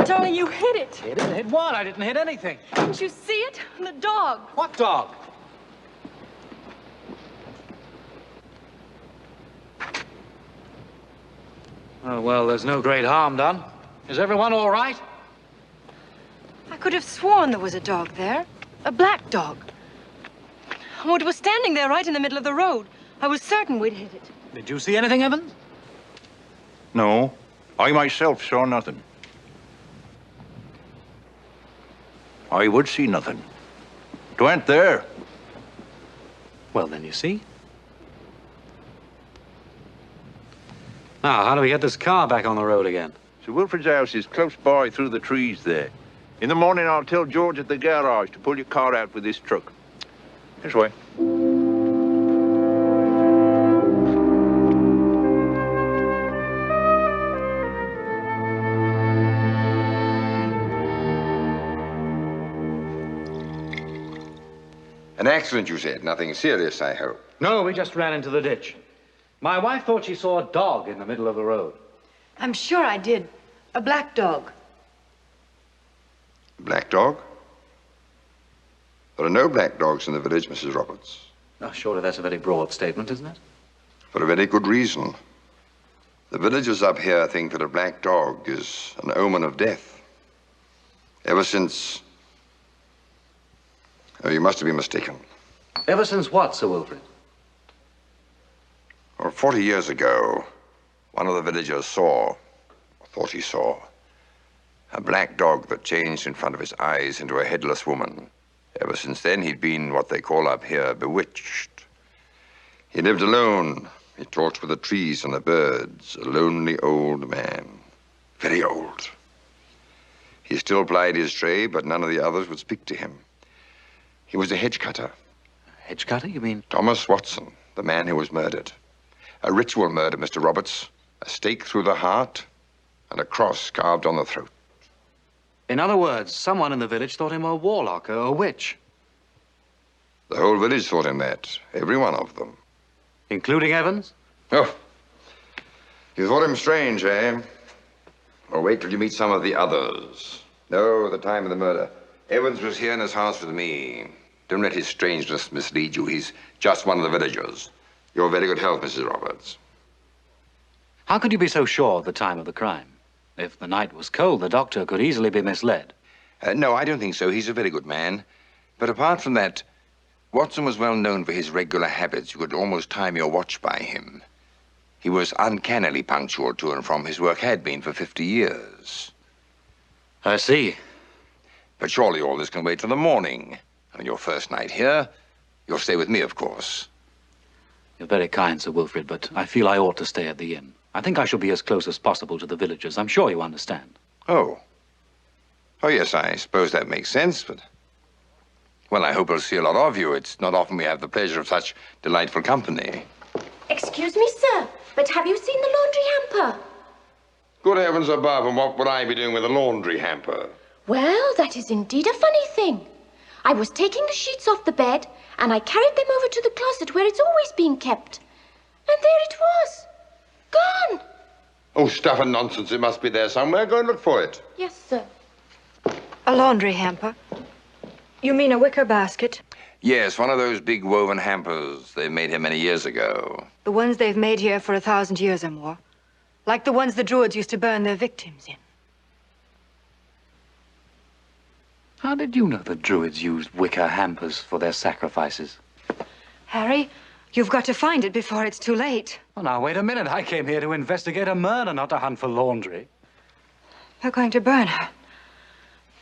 Darling, you hit it. Hit it? Hit what? I didn't hit anything. Didn't you see it? The dog. What dog? Oh, well, there's no great harm done. Is everyone all right? I could have sworn there was a dog there. A black dog. Oh, it was standing there right in the middle of the road. I was certain we'd hit it. Did you see anything, Evans? No, I myself saw nothing. I would see nothing. It went there. Well, then you see. Now, how do we get this car back on the road again? Sir Wilfrid's house is close by through the trees there. In the morning, I'll tell George at the garage to pull your car out with this truck. This way. An accident, you said. Nothing serious, I hope. No, we just ran into the ditch. My wife thought she saw a dog in the middle of the road. I'm sure I did. A black dog. A black dog? There are no black dogs in the village, Mrs. Roberts. Oh, surely that's a very broad statement, isn't it? For a very good reason. The villagers up here think that a black dog is an omen of death. Ever since... Oh, you must have been mistaken. Ever since what, Sir Wilfrid? Well, 40 years ago, one of the villagers saw, or thought he saw, a black dog that changed in front of his eyes into a headless woman. Ever since then, he'd been what they call up here bewitched. He lived alone. He talked with the trees and the birds, a lonely old man. Very old. He still plied his trade, but none of the others would speak to him. He was a hedge cutter. A hedge cutter, you mean? Thomas Watson, the man who was murdered. A ritual murder, Mr. Roberts. A stake through the heart and a cross carved on the throat. In other words, someone in the village thought him a warlock, a witch. The whole village thought him that. Every one of them. Including Evans? Oh. You thought him strange, eh? Well, wait till you meet some of the others. No, the time of the murder. Evans was here in his house with me. Don't let his strangeness mislead you. He's just one of the villagers. Your very good health, Mrs. Roberts. How could you be so sure of the time of the crime? If the night was cold, the doctor could easily be misled. No, I don't think so. He's a very good man. But apart from that, Watson was well known for his regular habits. You could almost time your watch by him. He was uncannily punctual to and from his work, had been for 50 years. I see. But surely all this can wait till the morning. On your first night here, you'll stay with me, of course. You're very kind, Sir Wilfrid, but I feel I ought to stay at the inn. I think I shall be as close as possible to the villagers. I'm sure you understand. Oh. Oh, yes, I suppose that makes sense, but... Well, I hope I'll see a lot of you. It's not often we have the pleasure of such delightful company. Excuse me, sir, but have you seen the laundry hamper? Good heavens above, and what would I be doing with a laundry hamper? Well, that is indeed a funny thing. I was taking the sheets off the bed, and I carried them over to the closet where it's always been kept. And there it was. Gone. Oh, stuff and nonsense. It must be there somewhere. Go and look for it. Yes, sir. A laundry hamper? You mean a wicker basket? Yes, one of those big woven hampers they made here many years ago. The ones they've made here for 1,000 years or more. Like the ones the Druids used to burn their victims in. How did you know the Druids used wicker hampers for their sacrifices? Harry, you've got to find it before it's too late. Well, now, wait a minute. I came here to investigate a murder, not to hunt for laundry. They're going to burn her.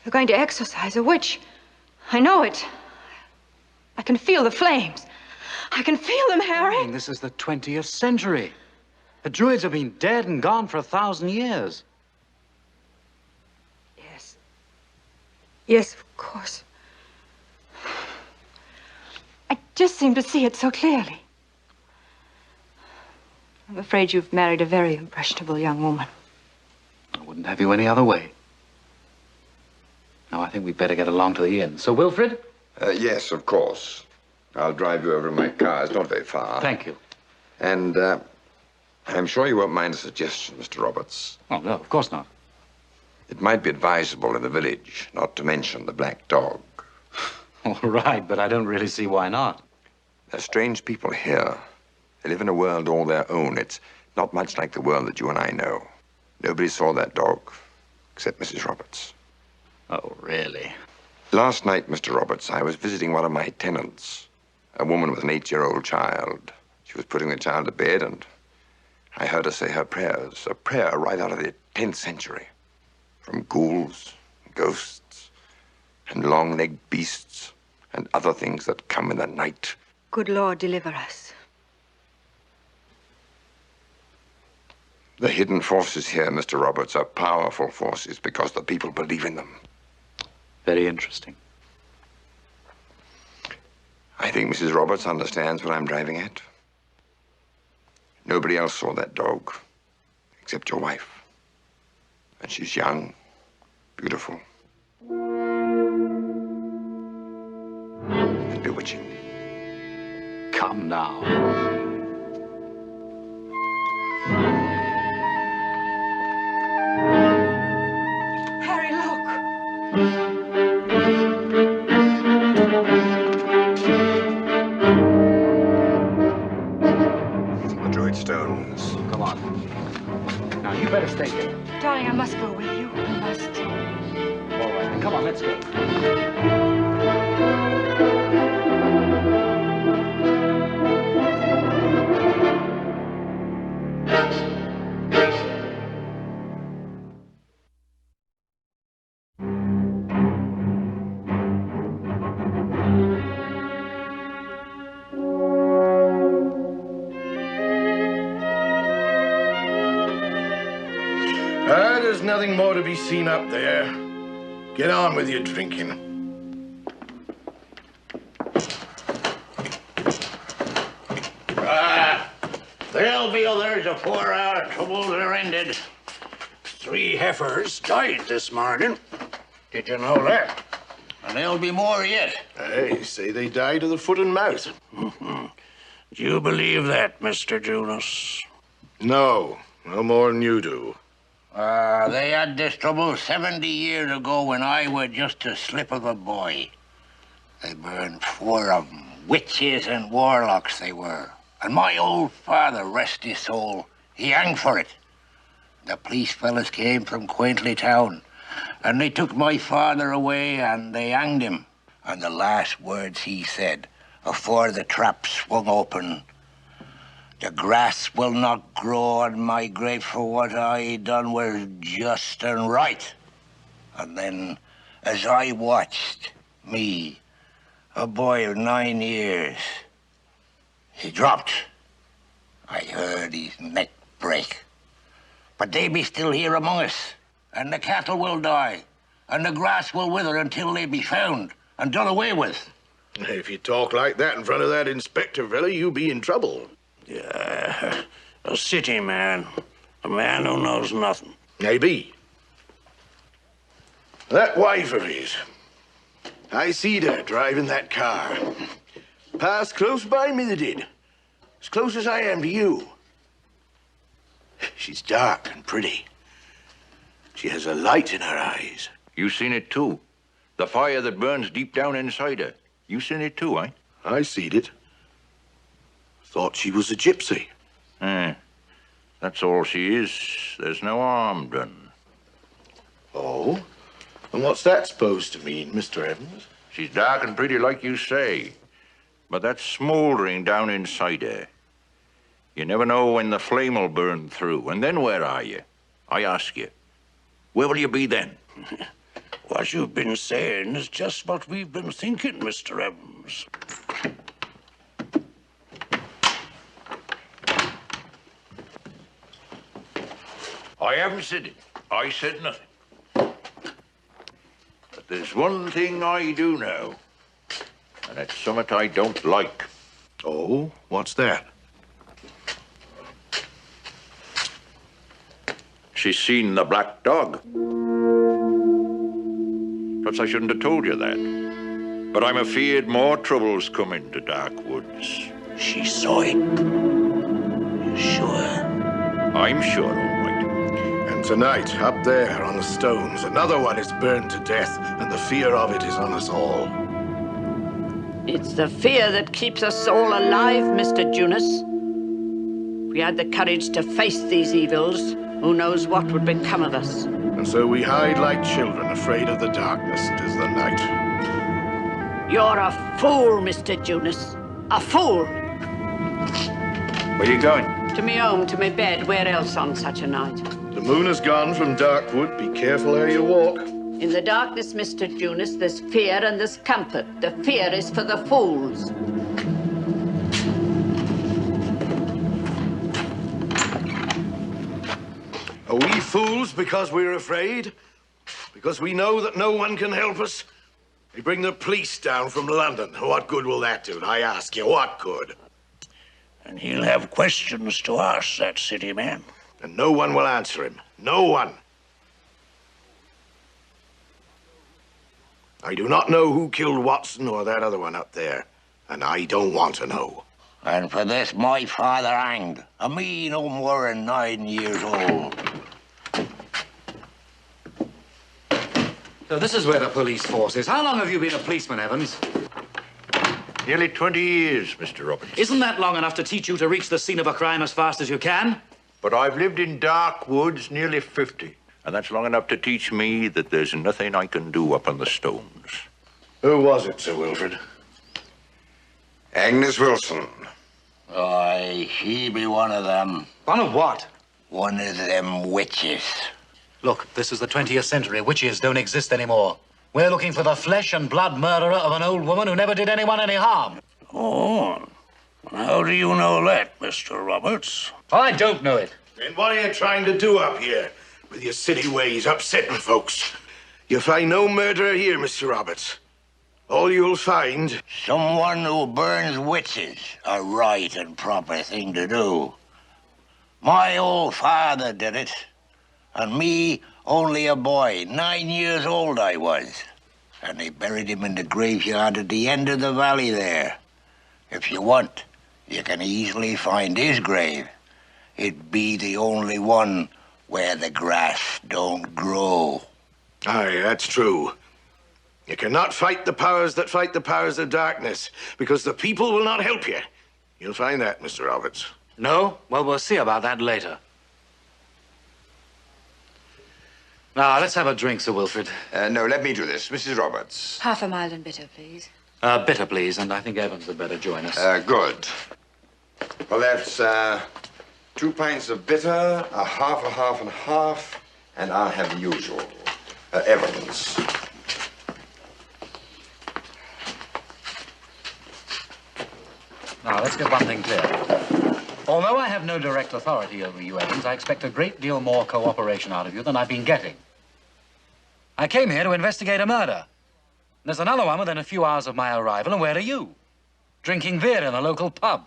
They're going to exorcise a witch. I know it. I can feel the flames. I can feel them, Harry. I mean, this is the 20th century. The Druids have been dead and gone for 1,000 years. Yes, of course. I just seem to see it so clearly. I'm afraid you've married a very impressionable young woman. I wouldn't have you any other way. Now, I think we'd better get along to the inn. Sir Wilfrid? Yes, of course. I'll drive you over in my car. It's not very far. Thank you. And I'm sure you won't mind a suggestion, Mr. Roberts. Oh, no, of course not. It might be advisable in the village not to mention the black dog. All right, but I don't really see why not. They're strange people here. They live in a world all their own. It's not much like the world that you and I know. Nobody saw that dog, except Mrs. Roberts. Oh, really? Last night, Mr. Roberts, I was visiting one of my tenants, a woman with an 8-year-old child. She was putting the child to bed, and I heard her say her prayers, a prayer right out of the 10th century. From ghouls, ghosts, and long-legged beasts, and other things that come in the night. Good Lord, deliver us. The hidden forces here, Mr. Roberts, are powerful forces because the people believe in them. Very interesting. I think Mrs. Roberts understands what I'm driving at. Nobody else saw that dog, except your wife. And she's young, beautiful, and bewitching. Come now. Harry, look. The druid stones. Come on. Now, you better stay here. Darling, I must go with you. I must. All right, then come on, let's go. There's nothing more to be seen up there. Get on with your drinking. There'll be others afore our troubles are ended. 3 heifers died this morning. Did you know that? And there'll be more yet. They say they died of the foot and mouth. Do you believe that, Mr. Jonas? No more than you do. They had this trouble 70 years ago when I was just a slip of a boy. They burned 4 of them. Witches and warlocks they were. And my old father, rest his soul, he hanged for it. The police fellas came from Quaintley town, and they took my father away and they hanged him. And the last words he said, afore the trap swung open, "The grass will not grow on my grave, for what I done was just and right." And then, as I watched, me, a boy of 9 years, he dropped. I heard his neck break. But they be still here among us, and the cattle will die, and the grass will wither until they be found and done away with. If you talk like that in front of that inspector fella, you be in trouble. Yeah, a city man. A man who knows nothing. Maybe. That wife of his. I seed her driving that car. Passed close by me, they did. As close as I am to you. She's dark and pretty. She has a light in her eyes. You seen it too? The fire that burns deep down inside her. You seen it too, eh? I seed it. Thought she was a gypsy. That's all she is. There's no harm done. Oh? And what's that supposed to mean, Mr. Evans? She's dark and pretty like you say. But that's smouldering down inside her. You never know when the flame will burn through. And then where are you? I ask you. Where will you be then? What you've been saying is just what we've been thinking, Mr. Evans. I haven't said it. I said nothing. But there's one thing I do know. And it's something I don't like. Oh? What's that? She's seen the black dog. Perhaps I shouldn't have told you that. But I'm afeard more trouble's coming to Dark Woods. She saw it. You sure? I'm sure, all right. And tonight, up there on the stones, another one is burned to death, and the fear of it is on us all. It's the fear that keeps us all alive, Mr. Jonas. If we had the courage to face these evils, who knows what would become of us. And so we hide like children, afraid of the darkness that is the night. You're a fool, Mr. Jonas. A fool. Where are you going? To me home, to my bed. Where else on such a night? The moon has gone from Darkwood. Be careful how you walk. In the darkness, Mr. Jonas, there's fear and there's comfort. The fear is for the fools. fools because we're afraid, because we know that no one can help us. We bring the police down from London. What good will that do? I ask you, what good? And he'll have questions to ask, that city man. And no one will answer him. No one. I do not know who killed Watson or that other one up there, and I don't want to know. And for this, my father hanged. Me no more than 9 years old. So this is where the police force is. How long have you been a policeman, Evans? Nearly 20 years, Mr. Roberts. Isn't that long enough to teach you to reach the scene of a crime as fast as you can? But I've lived in dark woods nearly 50. And that's long enough to teach me that there's nothing I can do up on the stones. Who was it, Sir Wilfrid? Agnes Wilson. Aye, she be one of them. One of what? One of them witches. Look, this is the 20th century. Witches don't exist anymore. We're looking for the flesh and blood murderer of an old woman who never did anyone any harm. Oh, how do you know that, Mr. Roberts? I don't know it. Then what are you trying to do up here with your city ways, upsetting folks? You'll find no murderer here, Mr. Roberts. All you'll find... Someone who burns witches. A right and proper thing to do. My old father did it. And me, only a boy. 9 years old I was. And they buried him in the graveyard at the end of the valley there. If you want, you can easily find his grave. It'd be the only one where the grass don't grow. Aye, that's true. You cannot fight the powers that fight the powers of darkness, because the people will not help you. You'll find that, Mr. Roberts. No? Well, we'll see about that later. Now, let's have a drink, Sir Wilfrid. No, let me do this. Mrs. Roberts. Half a mild and bitter, please. Bitter, please, and I think Evans had better join us. Good. Well, that's 2 pints of bitter, a half, and a half, and I'll have the usual. Evans. Now, let's get one thing clear. Although I have no direct authority over you, Evans, I expect a great deal more cooperation out of you than I've been getting. I came here to investigate a murder. There's another one within a few hours of my arrival, and where are you? Drinking beer in a local pub.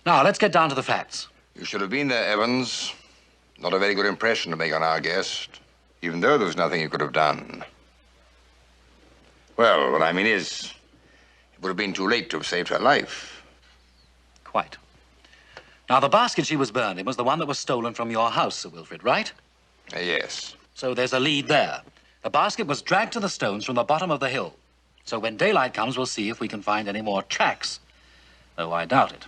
Now, let's get down to the facts. You should have been there, Evans. Not a very good impression to make on our guest, even though there was nothing you could have done. Well, what I mean is, it would have been too late to have saved her life. Quite. Now, the basket she was burned in was the one that was stolen from your house, Sir Wilfrid, right? Yes. So there's a lead there. The basket was dragged to the stones from the bottom of the hill. So when daylight comes, we'll see if we can find any more tracks, though I doubt it.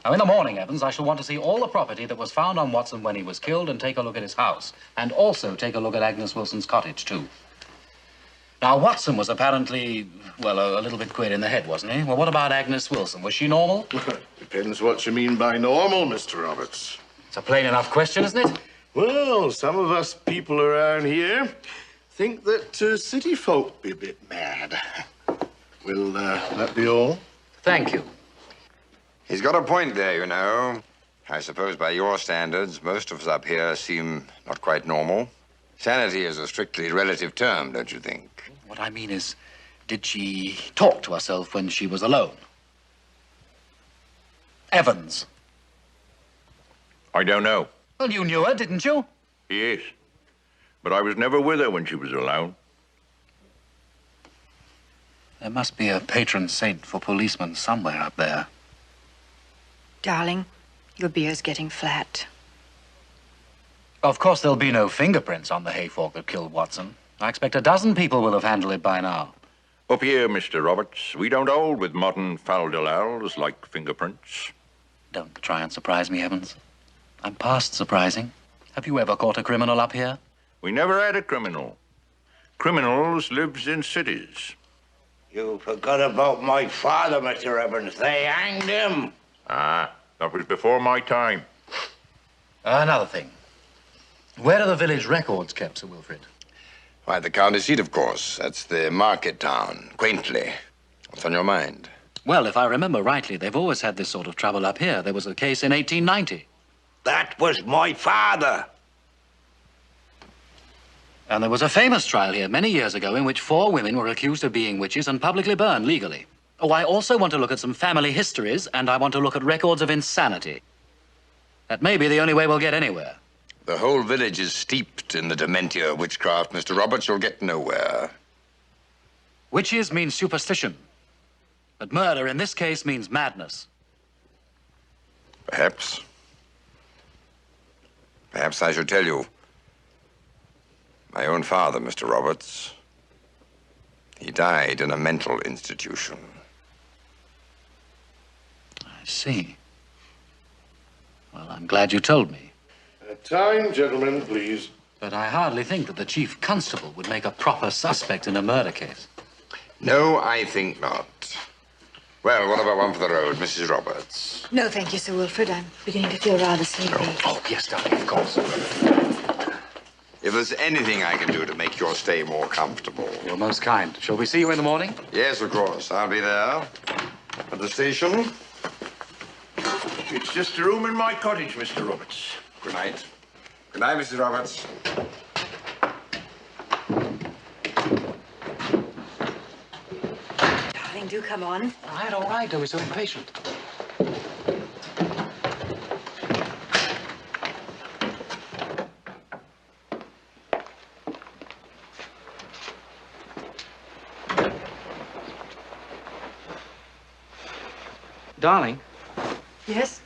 Now, in the morning, Evans, I shall want to see all the property that was found on Watson when he was killed and take a look at his house. And also take a look at Agnes Wilson's cottage, too. Now, Watson was apparently, well, a little bit queer in the head, wasn't he? Well, what about Agnes Wilson? Was she normal? Depends what you mean by normal, Mr. Roberts. It's a plain enough question, isn't it? Well, some of us people around here think that city folk be a bit mad. Will that be all? Thank you. He's got a point there, you know. I suppose by your standards, most of us up here seem not quite normal. Sanity is a strictly relative term, don't you think? What I mean is, did she talk to herself when she was alone? Evans. I don't know. Well, you knew her, didn't you? Yes. But I was never with her when she was alone. There must be a patron saint for policemen somewhere up there. Darling, your beer's getting flat. Of course, there'll be no fingerprints on the hayfork that killed Watson. I expect a dozen people will have handled it by now. Up here, Mr. Roberts, we don't hold with modern fal-de-lals like fingerprints. Don't try and surprise me, Evans. I'm past surprising. Have you ever caught a criminal up here? We never had a criminal. Criminals lives in cities. You forgot about my father, Mr. Evans. They hanged him. Ah, that was before my time. Another thing. Where are the village records kept, Sir Wilfrid? Why, the county seat, of course. That's the market town, quaintly. What's on your mind? Well, if I remember rightly, they've always had this sort of trouble up here. There was a case in 1890. That was my father. And there was a famous trial here many years ago in which 4 women were accused of being witches and publicly burned legally. Oh, I also want to look at some family histories, and I want to look at records of insanity. That may be the only way we'll get anywhere. The whole village is steeped in the dementia of witchcraft, Mr. Roberts. You'll get nowhere. Witches mean superstition. But murder in this case means madness. Perhaps. Perhaps I should tell you. My own father, Mr. Roberts. He died in a mental institution. I see. Well, I'm glad you told me. Time, gentlemen, please. But I hardly think that the chief constable would make a proper suspect in a murder case. No, I think not. Well, what about one for the road, Mrs. Roberts? No, thank you, Sir Wilfrid. I'm beginning to feel rather sleepy. Oh, yes, darling, of course. If there's anything I can do to make your stay more comfortable. You're most kind. Shall we see you in the morning? Yes, of course. I'll be there. At the station. It's just a room in my cottage, Mr. Roberts. Good night. Good night, Mrs. Roberts. Darling, do come on. All right. Don't be so impatient. Darling, Yes?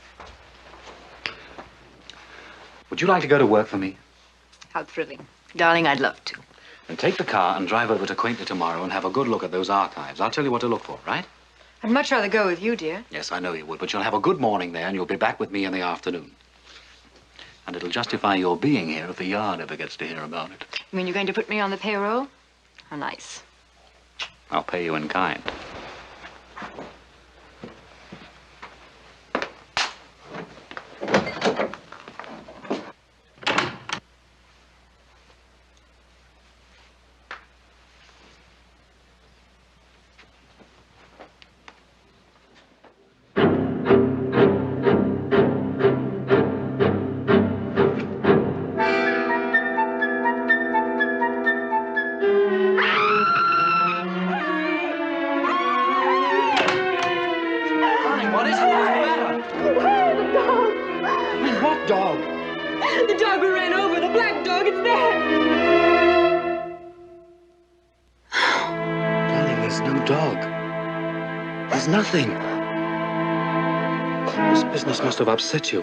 would you like to go to work for me? How thrilling. Darling, I'd love to. And take the car and drive over to Quaintley tomorrow and have a good look at those archives. I'll tell you what to look for, right? I'd much rather go with you, dear. Yes, I know you would, but you'll have a good morning there and you'll be back with me in the afternoon. And it'll justify your being here if the Yard ever gets to hear about it. You mean you're going to put me on the payroll? How nice. I'll pay you in kind. Nothing. This business must have upset you.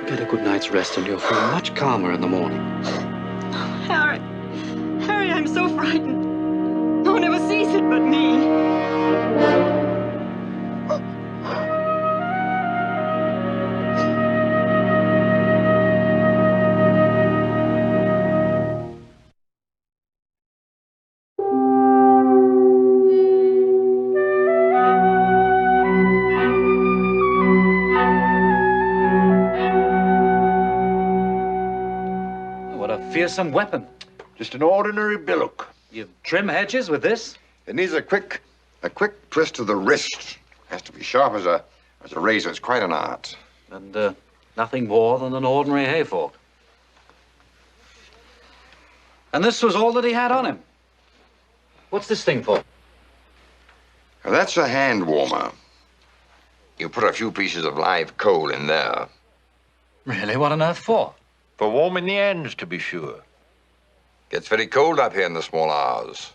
Get a good night's rest and you'll feel much calmer in the morning. Harry. Harry, I'm so frightened. No one ever sees it but me. Fearsome weapon. Just an ordinary billock. You trim hedges with this? It needs a quick twist of the wrist. Has to be sharp as a razor. It's quite an art. And nothing more than an ordinary hay fork. And this was all that he had on him. What's this thing for? Now, that's a hand warmer. You put a few pieces of live coal in there. Really? What on earth for? For warming the hands, to be sure. Gets very cold up here in the small hours.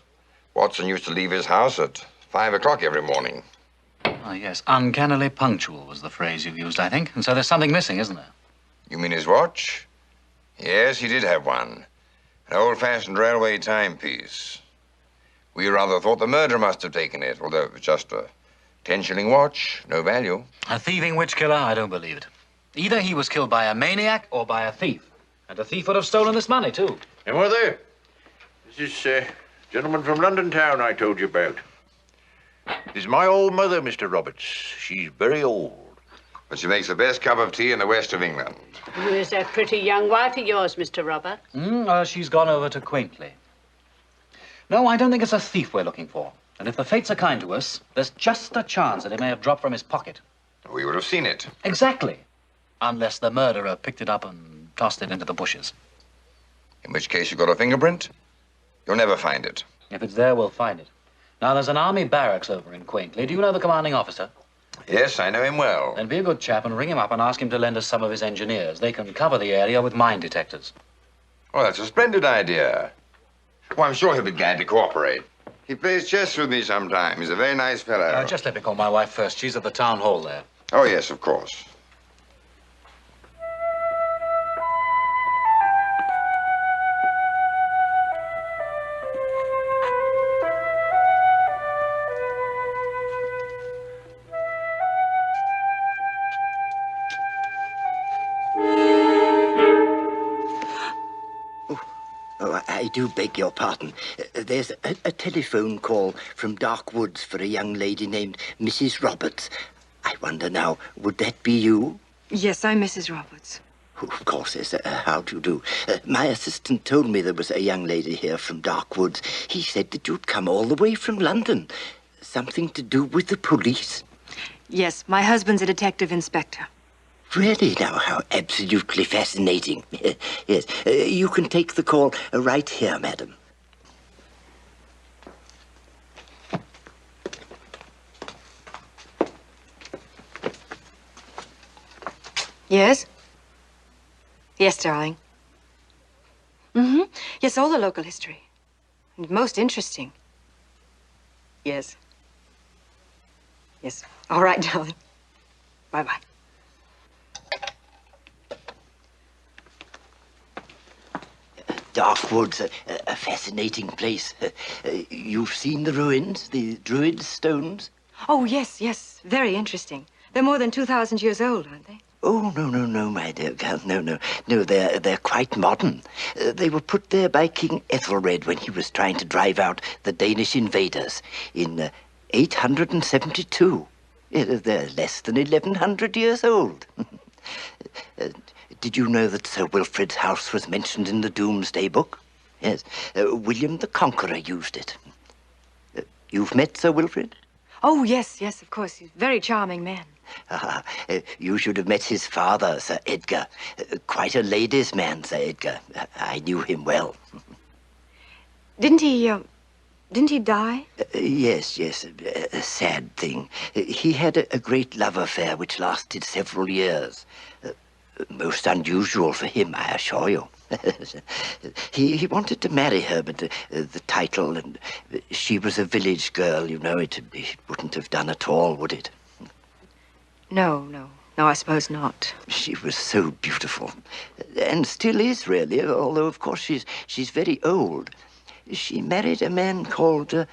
Watson used to leave his house at 5 o'clock every morning. Oh, yes. Uncannily punctual was the phrase you used, I think. And so there's something missing, isn't there? You mean his watch? Yes, he did have one. An old-fashioned railway timepiece. We rather thought the murderer must have taken it, although it was just a 10-shilling watch, no value. A thieving witch killer? I don't believe it. Either he was killed by a maniac or by a thief. And a thief would have stolen this money, too. And were there? This is gentleman from London town I told you about. This is my old mother, Mr. Roberts. She's very old. But she makes the best cup of tea in the west of England. Who is that pretty young wife of yours, Mr. Roberts? She's gone over to Quaintley. No, I don't think it's a thief we're looking for. And if the fates are kind to us, there's just a chance that it may have dropped from his pocket. We would have seen it. Exactly. Unless the murderer picked it up and tossed it into the bushes. In which case you got a fingerprint? You'll never find it. If it's there, we'll find it. Now, there's an army barracks over in Quaintley. Do you know the commanding officer? Yes, I know him well. Then be a good chap and ring him up and ask him to lend us some of his engineers. They can cover the area with mine detectors. Well, that's a splendid idea. Well, I'm sure he'll be glad to cooperate. He plays chess with me sometimes. He's a very nice fellow. Just let me call my wife first. She's at the town hall there. Oh, yes, of course. I do beg your pardon. There's a telephone call from Dark Woods for a young lady named Mrs. Roberts. I wonder now, would that be you? Yes, I'm Mrs. Roberts. Oh, of course, yes. How do you do? My assistant told me there was a young lady here from Dark Woods. He said that you'd come all the way from London. Something to do with the police? Yes, my husband's a detective inspector. Really now, how absolutely fascinating. Yes, you can take the call right here, madam. Yes? Yes, darling. Yes, all the local history. Most interesting. Yes. Yes. All right, darling. Bye-bye. Dark Woods, a fascinating place. You've seen the ruins, the Druid's stones? Oh, yes, yes. Very interesting. They're more than 2,000 years old, aren't they? Oh, no, my dear girl. No, they're quite modern. They were put there by King Ethelred when he was trying to drive out the Danish invaders in 872. They're less than 1,100 years old. Did you know that Sir Wilfrid's house was mentioned in the Doomsday Book? Yes. William the Conqueror used it. You've met Sir Wilfrid? Oh, yes, of course. He's a very charming man. You should have met his father, Sir Edgar. Quite a ladies' man, Sir Edgar. I knew him well. Didn't he die? Yes, a sad thing. He had a great love affair which lasted several years. Most unusual for him, I assure you. He wanted to marry her, but the title, and she was a village girl, you know, it wouldn't have done at all, would it? No, I suppose not. She was so beautiful, and still is, really, although, of course, she's very old. She married a man called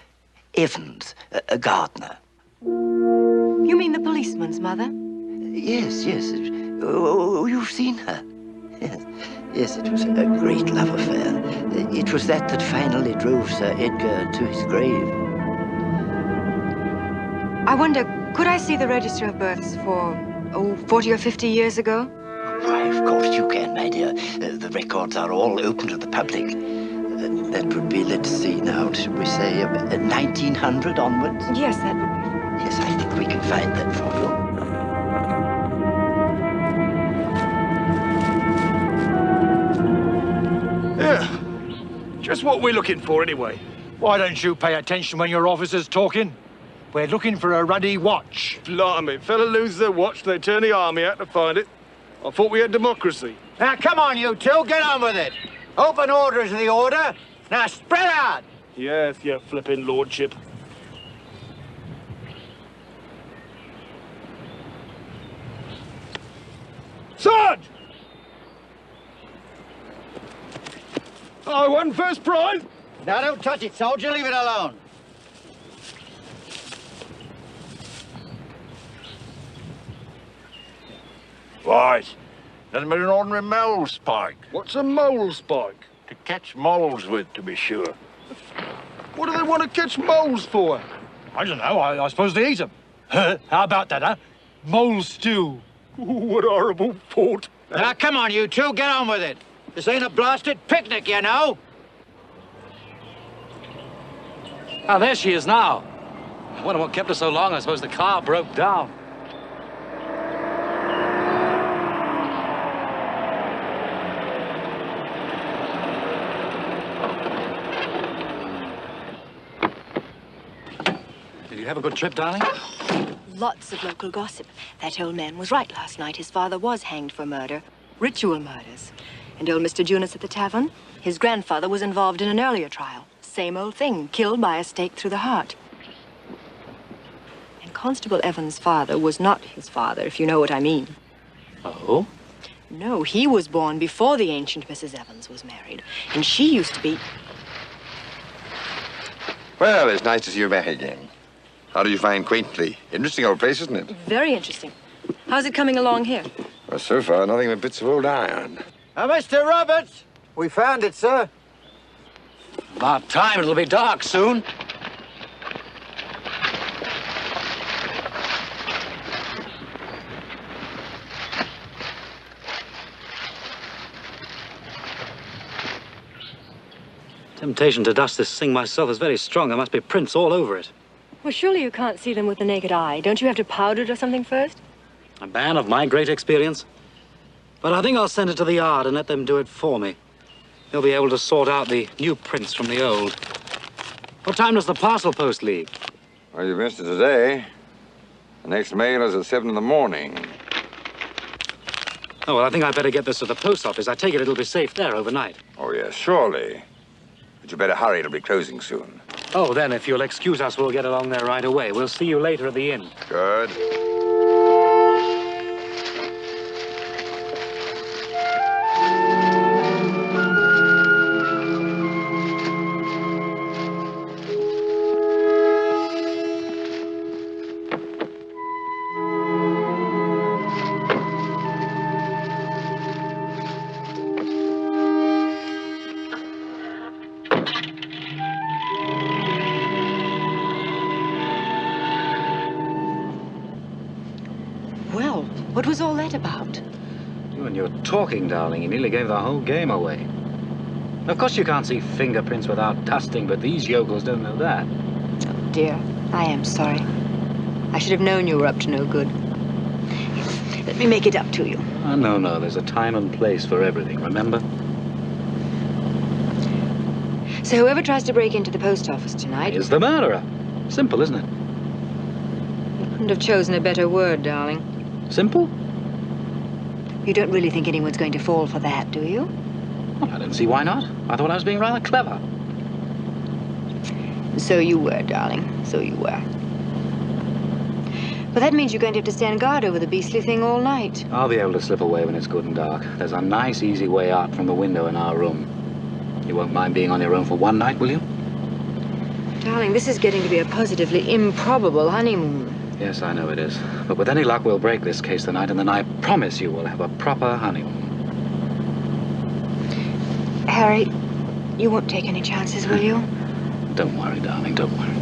Evans, a gardener. You mean the policeman's mother? Yes. Oh, you've seen her? Yes, it was a great love affair. It was that finally drove Sir Edgar to his grave. I wonder, could I see the register of births for, 40 or 50 years ago? Why, of course you can, my dear. The records are all open to the public. That would be, let's see now, should we say, 1900 onwards? Yes, that would be. Yes, I think we can find that for you. Yeah. Just what we're looking for, anyway. Why don't you pay attention when your officer's talking? We're looking for a ruddy watch. Blimey, fella loses their watch, they turn the army out to find it. I thought we had democracy. Now, come on, you two, get on with it. Open orders are the order. Now, spread out. Yes, your flipping lordship. Sarge! I won first prize. Now, don't touch it, soldier. Leave it alone. Right. Nothing but an ordinary mole spike. What's a mole spike? To catch moles with, to be sure. What do they want to catch moles for? I don't know. I suppose they eat them. How about that, huh? Mole stew. What horrible thought. Now, come on, you two, get on with it. This ain't a blasted picnic, you know. Ah, there she is now. I wonder what kept her so long. I suppose the car broke down. you have a good trip, darling? Lots of local gossip. That old man was right last night. His father was hanged for murder. Ritual murders. And old Mr. Junis at the tavern, his grandfather was involved in an earlier trial. Same old thing, killed by a stake through the heart. And Constable Evans' father was not his father, if you know what I mean. Oh? No, he was born before the ancient Mrs. Evans was married. And she used to be... Well, it's nice to see you back again. How do you find Quaintly? Interesting old place, isn't it? Very interesting. How's it coming along here? Well, so far, nothing but bits of old iron. Mr. Roberts! We found it, sir. About time. It'll be dark soon. Temptation to dust this thing myself is very strong. There must be prints all over it. Well, surely you can't see them with the naked eye. Don't you have to powder it or something first? A man of my great experience. But I think I'll send it to the yard and let them do it for me. They'll be able to sort out the new prints from the old. What time does the parcel post leave? Well, you missed it today. The next mail is at 7 in the morning. Oh, well, I think I'd better get this to the post office. I take it it'll be safe there overnight. Oh, yes, surely. But you better hurry. It'll be closing soon. Oh, then, if you'll excuse us, we'll get along there right away. We'll see you later at the inn. Good. Well, what was all that about? When you're talking, darling, you nearly gave the whole game away. Of course you can't see fingerprints without dusting, but these yokels don't know that. Oh, dear. I am sorry. I should have known you were up to no good. Let me make it up to you. Oh, no. There's a time and place for everything, remember? So whoever tries to break into the post office tonight... is the murderer. Simple, isn't it? You couldn't have chosen a better word, darling. Simple? You don't really think anyone's going to fall for that, do you? Well, I don't see why not. I thought I was being rather clever. So you were, darling. So you were. But that means you're going to have to stand guard over the beastly thing all night. I'll be able to slip away when it's good and dark. There's a nice, easy way out from the window in our room. You won't mind being on your own for one night, will you? Darling, this is getting to be a positively improbable honeymoon. Yes, I know it is. But with any luck, we'll break this case tonight, and then I promise you we'll have a proper honeymoon. Harry, you won't take any chances, will you? Don't worry, darling, don't worry.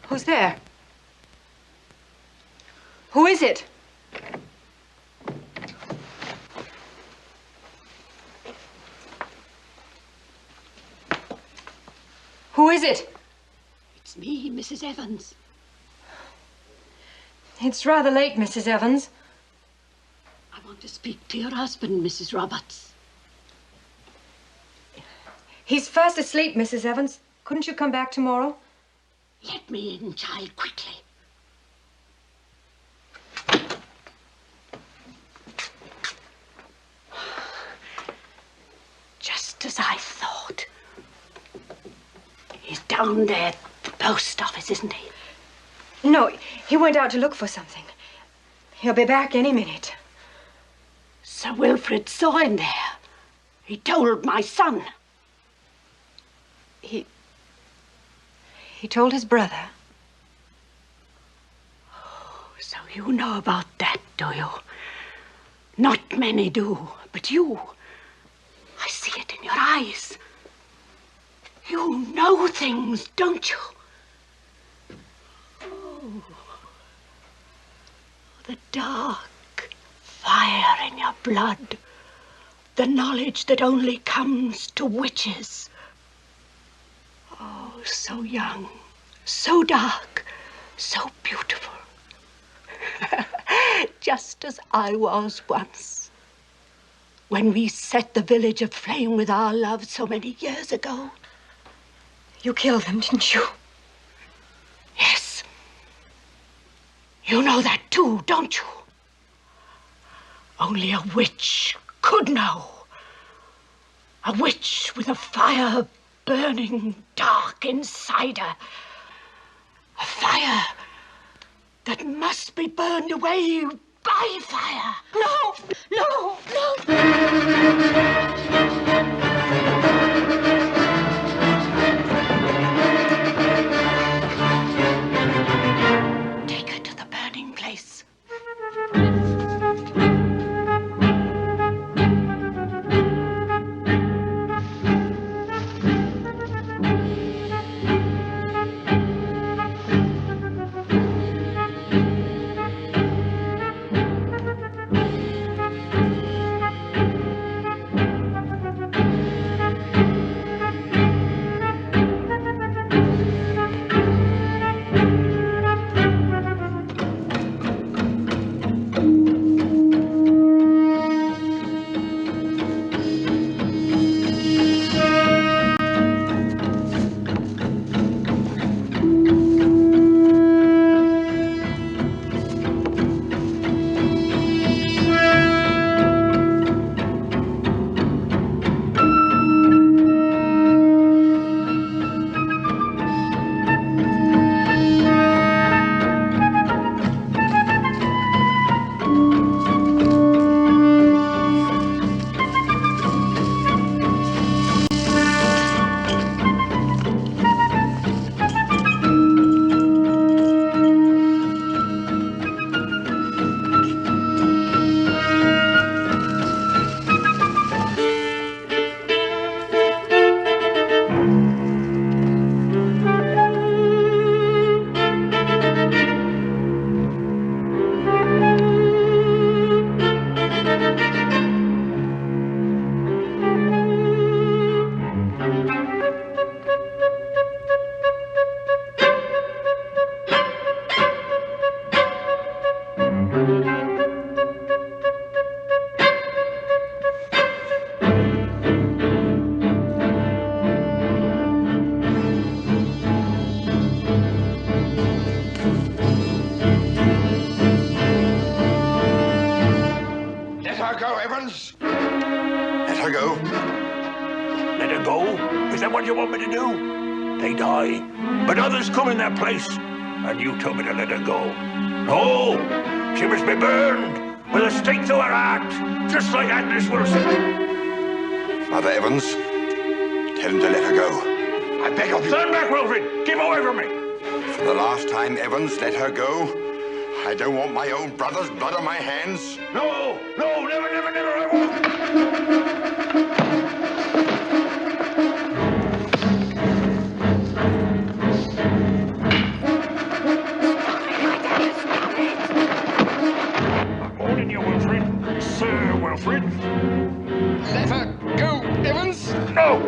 Who's there? Who is it? Who is it? It's me, Mrs. Evans. It's rather late, Mrs. Evans. want to speak to your husband, Mrs. Roberts. He's fast asleep, Mrs. Evans. Couldn't you come back tomorrow? Let me in, child, quickly. Just as I thought. He's down there at the post office, isn't he? No, he went out to look for something. He'll be back any minute. Sir Wilfrid saw him there. He told my son. He told his brother. Oh, so you know about that, do you? Not many do, but you. I see it in your eyes. You know things, don't you? Oh, the dark fire in your blood. The knowledge that only comes to witches. Oh, so young, so dark, so beautiful. Just as I was once. When we set the village aflame with our love so many years ago. You killed them, didn't you? Yes. You know that too, don't you? Only a witch could know. A witch with a fire burning dark inside her. A fire that must be burned away by fire. No, no, no. Take her to the burning place. her go. Let her go? Is that what you want me to do? They die, but others come in their place. And you told me to let her go. No, she must be burned with a stake through her heart, just like Agnes Wilson. Father Evans, tell him to let her go. I beg of you. Stand back, Wilfrid. Keep away from me. For the last time, Evans, let her go. I don't want my own brother's blood on my hands. No, no, never, never, never, I won't. Sir Wilfrid. Let her go, Evans. No.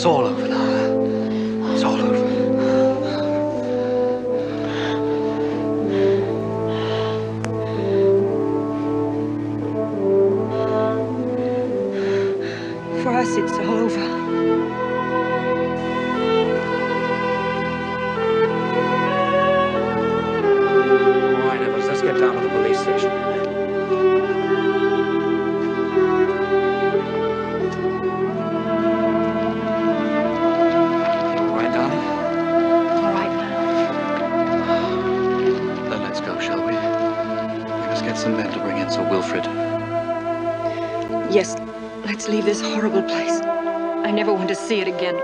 It's all over now. It's all over. For us, it's all over. All right, Evans, let's get down to the police station. All right, darling? All right now. Then let's go, shall we? We must get some men to bring in Sir Wilfrid. Yes, let's leave this horrible place. I never want to see it again.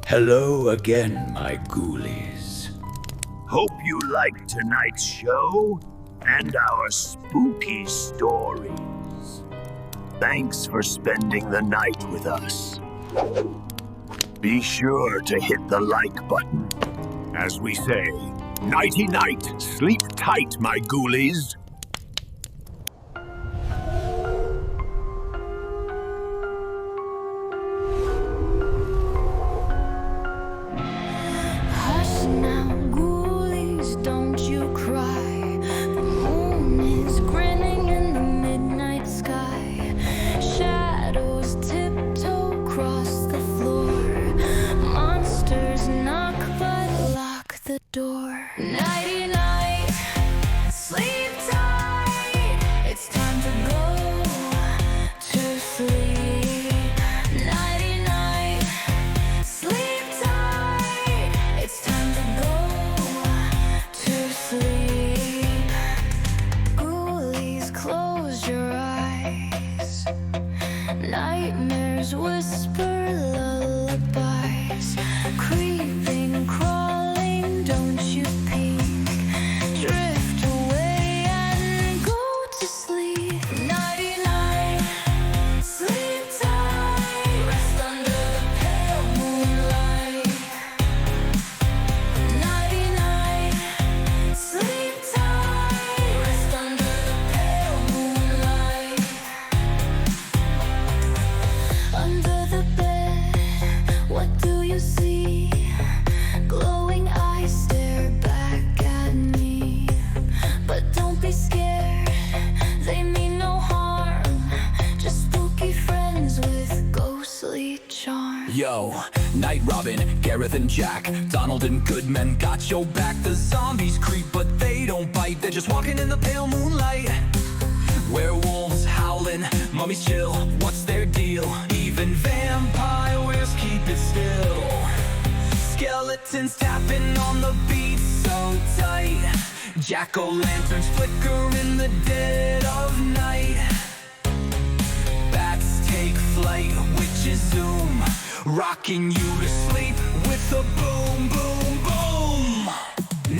Hello again, my ghoulies. Hope you liked tonight's show and our spooky stories. Thanks for spending the night with us. Be sure to hit the like button. As we say, nighty-night, sleep tight, my ghoulies. Hush now, ghoulies, don't you cry. The moon is grinning in the midnight sky. Shadows tiptoe across the floor. Monsters knock but lock the door. Nighty night, sleep tight. It's time to go to sleep. Nighty night, sleep tight. It's time to go to sleep. Ghoulies, close your eyes. Nightmares whisper lullabies. Creeping, crawling, don't you peek. Drift away and go to sleep. Nighty night, sleep tight. Rest under the pale moonlight. Nighty night, sleep tight. Rest under the pale moonlight. Under the bed, what do you see? Glowing eyes stare back at me. But don't be scared, they mean no harm. Just spooky friends with ghostly charm. Yo, Night Robin, Gareth and Jack, Donald and Goodman got your back. The zombies creep, but they don't bite. They're just walking in the pale moonlight. Werewolves howling, mummies chill. What's their deal? Even vampires keep it still. Skeletons tapping on the beat so tight. Jack-o'-lanterns flicker in the dead of night. Bats take flight, witches zoom, rocking you to sleep with a boom, boom, boom.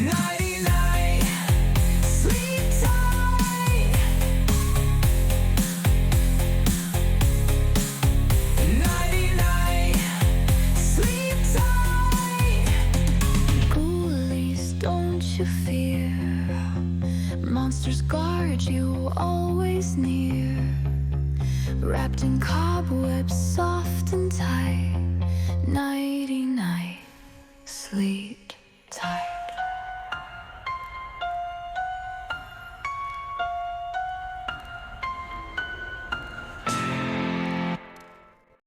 Nighty night. wrapped in cobwebs, soft and tight. Nighty night, sleep tight.